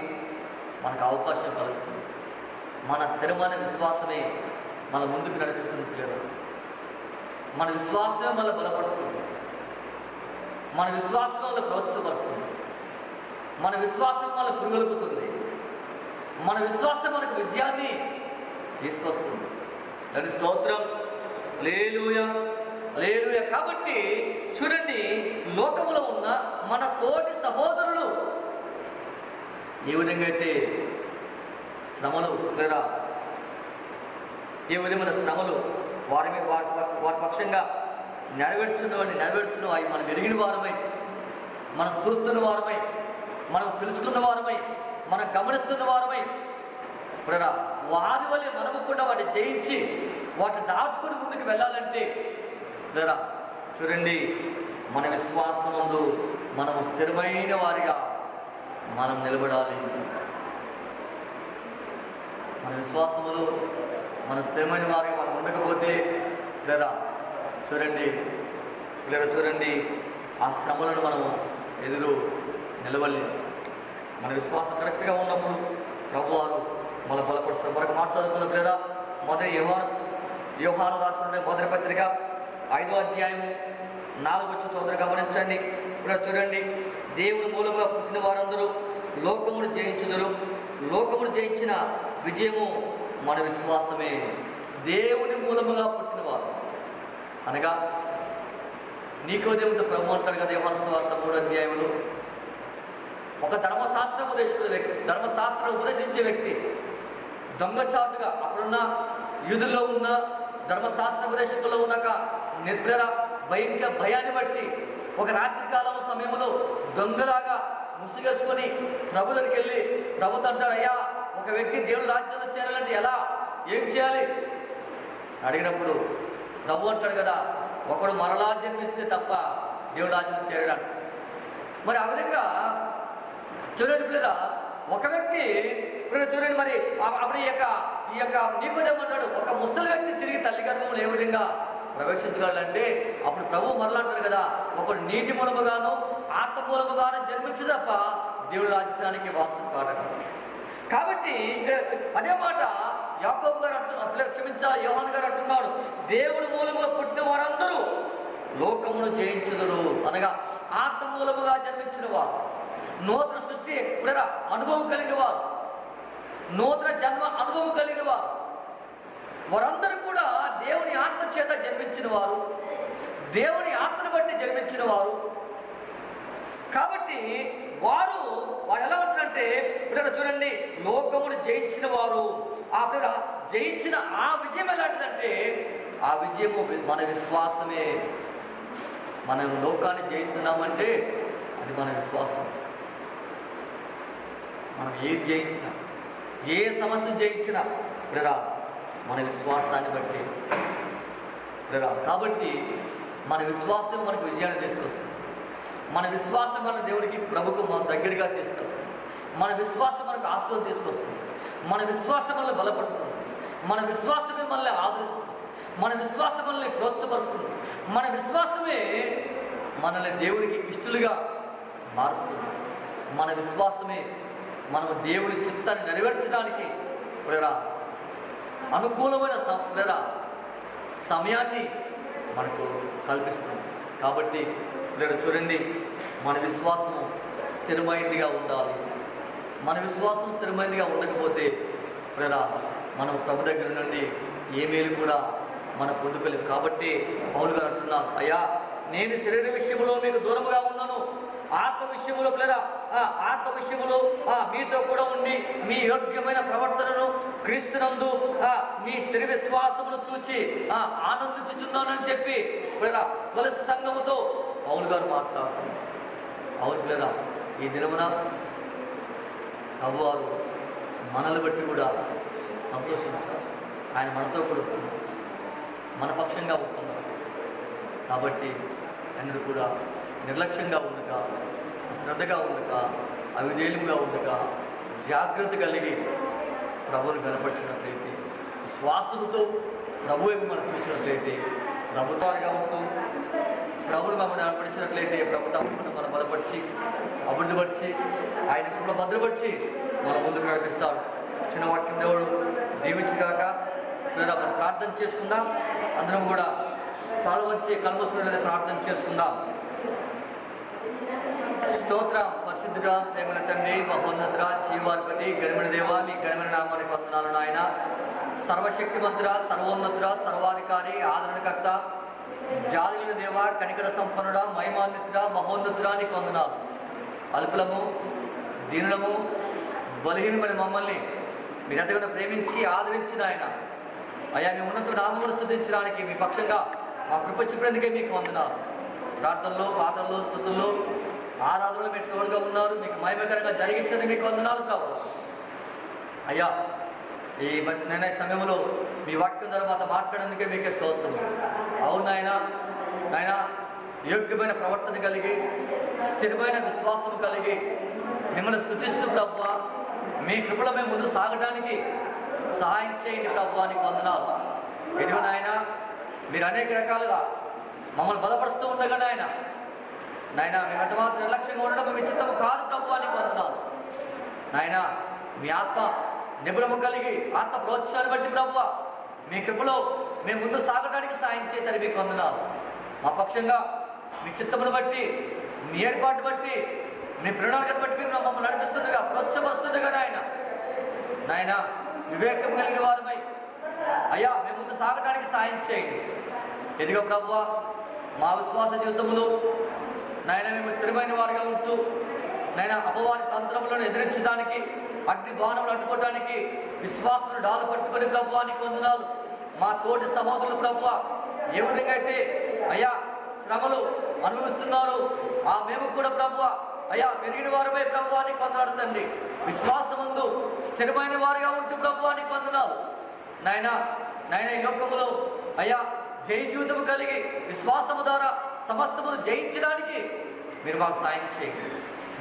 మనకు అవకాశం కలుగుతుంది. మన స్థిరమైన విశ్వాసమే మన ముందుకు నడిపిస్తుంది పిల్లలు. మన విశ్వాసమే మన బలపరుస్తుంది, మన విశ్వాసం వల్ల ప్రోత్సహిస్తుంది, మన విశ్వాసం వల్ల పురుగొలుపుతుంది, మన విశ్వాసం మనకు విజయాన్ని తీసుకొస్తుంది. దాని స్తోత్రం, హల్లెలూయా, హల్లెలూయా. కాబట్టి చూడండి, లోకములో ఉన్న మన తోటి సహోదరులు ఏ విధంగా అయితే శ్రమలు ఏ విధమైన శ్రమలు వారి పక్షంగా నెరవేర్చును అవి మనం ఎరిగిన వారమై, మనం చూస్తున్న వారమై, మనం తెలుసుకున్న వారమై, మనం గమనిస్తున్న వారమై వారి వల్ల మనము కూడా వాటిని జయించి వాటిని దాటుకుని ముందుకు వెళ్ళాలంటే చూడండి, మన విశ్వాసమందు మనము స్థిరమైన వారిగా మనం నిలబడాలి. మన విశ్వాసములో మన స్థిరమైన వారిగా మనం ఉండకపోతే చూడండి ఆ శ్రమలను మనము ఎదురు నిలవలేము. మన విశ్వాసం కరెక్ట్గా ఉన్నప్పుడు ప్రభువారు మన బలపడుతారు. మరొక మాట చదువుకున్న మొదటి యోహాను రాసిన మొదటి పత్రిక 5వ అధ్యాయము 4వ చోదరు గమనించండి. చూడండి, దేవుని మూలముగా పుట్టిన వారందరూ లోకమును జయించుదురు, లోకమును జయించిన విజయము మన విశ్వాసమే. దేవుని మూలముగా పుట్టినవారు అనగా నికోదేముతో ప్రభు అంటాడు కదా యోహాను సువార్త 3వ అధ్యాయంలో, ఒక ధర్మశాస్త్రం ఉపదేశించే వ్యక్తి దొంగచాటుగా అప్పుడున్న యూదుల్లో ఉన్న ధర్మశాస్త్ర ఉపదేశకుల్లో ఉన్నాక భయంకర భయాన్ని బట్టి ఒక రాత్రికాలం సమయంలో దొంగలాగా ముసుగేసుకొని ప్రభు దగ్గరికి వెళ్ళి ప్రభుతో అంటాడు, అయ్యా, ఒక వ్యక్తి దేవుడు రాజ్యంలో చేరాలంటే ఎలా, ఏం చేయాలి అడిగినప్పుడు ప్రభు అంటాడు కదా, ఒకడు మరలా జన్మిస్తే తప్ప దేవుడు రాజ్యంలో చేరడానికి. మరి ఆ విధంగా చూడండి పిల్లరా, ఒక వ్యక్తి చూడండి, మరి అప్పుడు ఈ యొక్క నికోదేమంటాడు, ఒక ముసలి వ్యక్తి తిరిగి తల్లి గర్భంలో ఏ విధంగా ప్రవేశించగలంటే అప్పుడు ప్రభు మరలా అంటాడు కదా, ఒకడు నీటి మూలముగాను ఆత్మ మూలముగాను జన్మించి తప్ప దేవుడు రాజ్యానికి వారసుడు కాడట. కాబట్టి అదే మాట యాకోబు గారు అంటున్నారు, క్షమించాలి, యోహాను గారు అంటున్నాడు, దేవుడు మూలముగా పుట్టిన వారందరూ లోకమును జయించుదురు అనగా ఆత్మ మూలముగా జన్మించిన వారు, నూతన సృష్టి అనుభవం కలిగిన వారు, నూతన జన్మ అనుభవం కలిగిన వారు, వారందరూ కూడా దేవుని ఆత్మ చేత జన్మించిన వారు, దేవుని ఆత్మను బట్టి జన్మించిన వారు. కాబట్టి వారు ఎలా ఉంటారంటే చూడండి, లోకమును జయించిన వారు. ఆ జయించిన ఆ విజయం ఎలాంటిదంటే ఆ విజయము మన విశ్వాసమే. మనం లోకాన్ని జయిస్తున్నామంటే అది మన విశ్వాసం. మనం ఏది జయించినా, ఏ సమస్య జయించినా మన విశ్వాసాన్ని బట్టి కాబట్టి మన విశ్వాసం మనకు విజయాన్ని తీసుకొస్తుంది. మన విశ్వాసం మన దేవుడికి ప్రభుకు మన దగ్గరగా తీసుకొస్తుంది. మన విశ్వాసం మనకు ఆశీర్వాదం తీసుకొస్తుంది. మన విశ్వాసం మనల్ని బలపరుస్తుంది. మన విశ్వాసమే మనల్ని ఆదరిస్తుంది. మన విశ్వాసం మనల్ని ప్రోత్సహిస్తుంది. మన విశ్వాసమే మనల్ని దేవుడికి ఇష్టలుగా మారుస్తుంది. మన విశ్వాసమే మనము దేవుడి చిత్తాన్ని నెరవేర్చడానికి అనుకూలమైన సమయాన్ని మనకు కల్పిస్తుంది. కాబట్టి చూడండి, మన విశ్వాసం స్థిరమైనదిగా ఉండాలి. మన విశ్వాసం స్థిరమైనదిగా ఉండకపోతే మనం ప్రభు దగ్గర నుండి ఏ మేలు కూడా మనం పొందుకోలేము. కాబట్టి పౌలు గారు అంటున్నారు, అయ్యా, నేను శరీర విషయంలో మీకు దూరముగా ఉన్నాను, ఆత్మ విషయంలో పిల్లరా ఆత్మ విషయంలో మీతో కూడా ఉండి మీ యోగ్యమైన ప్రవర్తనను క్రీస్తునందు మీ స్థిర విశ్వాసమును చూచి ఆనందించుచున్నానని చెప్పి పిల్లరా కొలసి సంఘముతో పౌలు గారు మాట్లాడుతున్నారు. అవును పిల్లరా, ఈ దినమున ప్రభువారు మనల్ని బట్టి కూడా సంతోషించారు. ఆయన మనతో కూడా ఉంటున్నారు, మన పక్షంగా ఉంటున్నారు. కాబట్టి అన్నడు కూడా నిర్లక్ష్యంగా ఉండక, శ్రద్ధగా ఉండక, అవిధేయముగా ఉండక, జాగ్రత్త కలిగి ప్రభువుని కనపరిచినట్లయితే, శ్వాసముతో ప్రభు వైపు మనం చూసినట్లయితే, ప్రభుత్వాలుగా ఉంటూ ప్రభుని మమ్మల్ని నడిపించినట్లయితే ప్రభు తప్పకుండా మనం బలపరిచి అభివృద్ధిపరిచి ఆయన కృపలో భద్రపరిచి మన ముందుకు నడిపిస్తాడు. చిన్న వాక్యం దేవుడు దీవించుగాక. మనం ప్రార్థన చేసుకుందాం. అందరం కూడా తల వచ్చి కళ్ళు మూసుకుని ప్రార్థన చేసుకుందాం. స్తోత్రం. పరిశుద్ధుడా, ప్రేమల తండ్రి, మహోన్నతుడా, జీవాధిపతి, గరిమైన దేవ, మీ గరిమైన నామానికి వందనాలు నాయన. సర్వశక్తిమంతుడ, సర్వోన్నతుడ, సర్వాధికారి, ఆదరణకర్త, జాతుల దేవ, కనికర సంపన్నుడ, మహిమాన్వితుడ, మహోన్నతుడా, నీకు వందనాలు. అల్పులము, దీనులము, బలహీనమైన మమ్మల్ని మీరు ఎంతగానో ప్రేమించి ఆదరించిన ఆయన అయ్యా, మీ ఉన్నత నామమును స్తుతించడానికి మీ పక్షంగా మా కృప చూపినందుకే మీకు వందనాలు. ప్రార్థనలో, పాటల్లో, స్తుతుల్లో, ఆరాధనలో మీరు తోడుగా ఉన్నారు. మీకు మహిమకరంగా జరిగించేందుకు మీకు వందనాలు ప్రభు. అయ్యా, ఈ సమయంలో మీ వాక్యం తర్వాత మాట్లాడేందుకే మీకే స్తోత్రం. అవును నాయన, యోగ్యమైన ప్రవర్తన కలిగి, స్థిరమైన విశ్వాసం కలిగి మిమ్మల్ని స్తుతిస్తూ ప్రభువా, మీ కృపలో మేము ముందు సాగడానికి సహాయం చేయండి ప్రభువా, నీకు వందనాలు. ఇదిగో నాయన, మీరు అనేక రకాలుగా మమ్మల్ని బలపరుస్తూ ఉండగా నాయన మేము ఎంత మాత్రం నిర్లక్ష్యంగా ఉండడం మీ చిత్తము కాదు ప్రభువా, నీకు వందనాలు. నాయన, మీ ఆత్మ నిబురము కలిగి ఆత్మ ప్రోత్సాహాన్ని బట్టి ప్రభువా, మీ కృపలో మేము ముందు సాగడానికి సాయం చేయదని మీకు వందనాలు. మా పక్షంగా మీ చిత్తమును బట్టి, మీ ఏర్పాటు బట్టి, మీ ప్రణాళికను బట్టి మీరు మమ్మల్ని నడిపిస్తుండగా, ప్రోత్సహిస్తుండగా నాయన వివేకం కలిగిన వారమై అయ్యా మేము ముందు సాగడానికి సాయం చేయండి. ఎదిగో ప్రభువా, మా విశ్వాస జీవితంలో నాయన మేము స్థిరమైన వారిగా ఉంటూ నాయన అపవాది తంత్రములను ఎదిరించడానికి, అగ్ని బాణములు అడ్డుకోవడానికి విశ్వాసమును డాలు పట్టుకొని ప్రభువా, నీకు వందనాలు. మా తోటి సహోదరులు ప్రభువా ఏ విధంగా అయితే అయ్యా శ్రమలు అనుభవిస్తున్నారు, మేము కూడా ప్రభువా అయ్యా పెరిగిన వారమే ప్రభువా, నీకు వందనాలు తండ్రి. విశ్వాసమందు స్థిరమైన వారిగా ఉంటూ ప్రభువా, నీకు వందనాలు. నాయన ఈ లోకములో అయ్యా జయ జీవితము కలిగి విశ్వాసము ద్వారా సమస్తమును జయించడానికి మీరు మాకు సాయం చేయండి.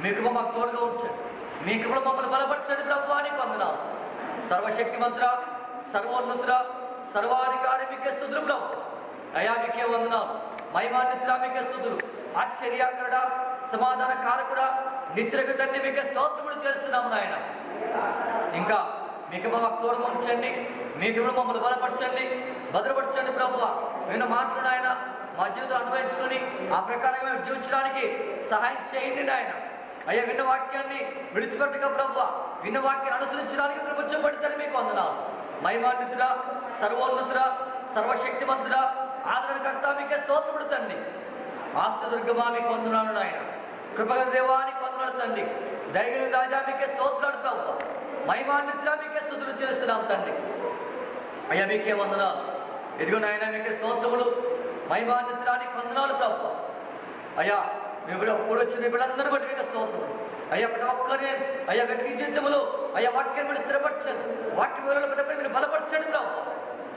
మీ కృప మాకు తోడుగా ఉంచండి. మీ కృపలో మమ్మల్ని బలపరచండి ప్రభువా, నీకు వందనాలు. సర్వశక్తిమంతుడ, సర్వోన్నతుడ, సర్వాధికారి మీకే స్తుతులు ప్రభు. అయ్యా మీకే వందనాలు. మహిమాన్వితుడ మీకే స్తుతులు. ఆశ్చర్యకరుడ, సమాధాన కారకుడా, నిద్రకు తండ్రి మీకే స్తోత్రములు చేస్తున్నాము నాయన. ఇంకా మీకు మాకు తోడుగా ఉంచండి. మీకు మమ్మల్ని బలపరచండి, భద్రపరచండి ప్రభువా. విన్న మాటలు నాయన మా జీవితం అనుభవించుకొని ఆ ప్రకారంగా మేము జీవించడానికి సహాయం చేయండి నాయన. అయ్యా విన్న వాక్యాన్ని విడిచిపెట్టక ప్రభువా, విన్న వాక్యాన్ని అనుసరించడానికి కృపొచ్చబడితే మీకు వందనాలు. మహిమాన్వితుడా, సర్వోన్నతుడా, సర్వశక్తిమంతుడా, ఆదరణకర్త మీకే స్తోత్రములు తండ్రి. ఆశ్రదుర్గమా మీకు వందనాలు నాయన. కృపగల దేవా నీకు వందనాలు తండ్రి. దయగల రాజా మీకే స్తోత్రాలు ప్రభువా. మహిమాన్వితుడా మీకే స్తుతులు చేస్తున్నాం తండ్రి. అయ్యా మీకే వందనాలు. ఎదుగు నాయన మీకే స్తోత్రములు. మహిమాన్వితుడా నీకు వందనాలు ప్రభువా. అయ్యా మేము కూడొచ్చిన వీళ్ళందరూ బట్టి మీకు స్తోత్రములు. అయ్యా ప్రతి ఒక్కరిని అయ్యా వ్యక్తి జీవితంలో అయ్యా వాక్యం మీరు స్థిరపరచండి. వాక్యం వేళలో ప్రతి ఒక్కరిని మీరు బలపరచండి ప్రభువా.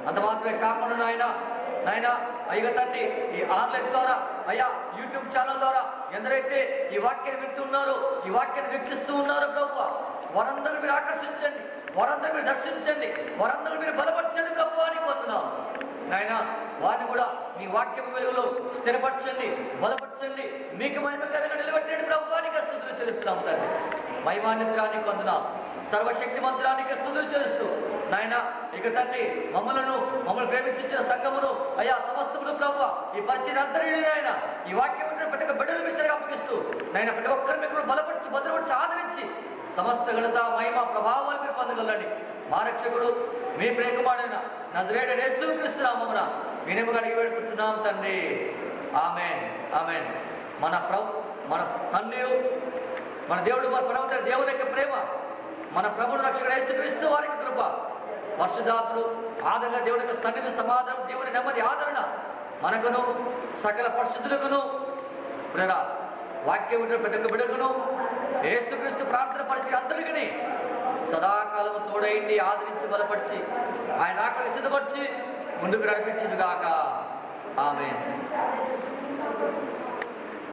అంత మాత్రమే కాకుండా నాయన అయ్యా తండ్రి ఈ ఆన్లైన్ ద్వారా అయ్యా యూట్యూబ్ ఛానల్ ద్వారా ఎందరైతే ఈ వాక్యాన్ని వింటున్నారో, ఈ వాక్యాన్ని వీక్షిస్తూ ఉన్నారో ప్రభువా, వారందరూ మీరు ఆకర్షించండి, వారందరూ మీరు దర్శించండి, వారందరూ మీరు బలపరచండి ప్రభువా, నీకు వందనాలు. నాయన వారిని కూడా మీ వాక్యం వెలుగులో స్థిరపరచండి, బలపరచండి, మీకు మహిమకరంగా నిలబెట్టండి ప్రభువా, నీకు స్తుతులు చెల్లిస్తున్నాం తండ్రి. మహిమాన్వితుడానికి వందనాలు. సర్వశక్తిమంతుడానికి స్తుతులు చెల్లిస్తూ నాయన ఇక తండ్రి మమ్మల్ని ప్రేమించిన సంఘమును అయ్యా సమస్తమును ప్రభువా ఈ పరిచయం అంతరిని నాయన ఈ వాక్యం ప్రతి ఒక్క బిడ్డలు మిచ్చగా అప్పగిస్తూ నాయన ప్రతి ఒక్కరు మీకు బలపరిచి భద్రపరిచి ఆదరించి సమస్త ఘనత మహిమ ప్రభావాలు మీరు పొందగలండి. మా రక్షకుడు మీ ప్రేమకుమారుడైన నజరేయుడైన యేసుక్రీస్తు నామమున వినయముగా అడిగి వేడుకుంటున్నాం తండ్రి. ఆమేన్ ఆమేన్. మన తండ్రి, మన దేవుడు, మన ప్రవక్త దేవుని యొక్క ప్రేమ, మన ప్రభువును రక్షకుడు యేసుక్రీస్తు వారి యొక్క కృప, పరిశుద్ధాత్ముడు ఆదరణ, దేవుని యొక్క సన్నిధి, సమాధానం, దేవుని నెమ్మది, ఆదరణ మనకును సకల పరిశుద్ధులకును ప్రేరా వాక్యం ఉండే ప్రతి ఒక్క బిడ్డకును యేసుక్రీస్తు ప్రార్థన పరిచే అందరికీ సదాకాలము తోడైండి, ఆదరించి, బలపరిచి, ఆయన ఆకలికి సిద్ధపరిచి ముందుకు నడిపించుగాక. ఆమేన్.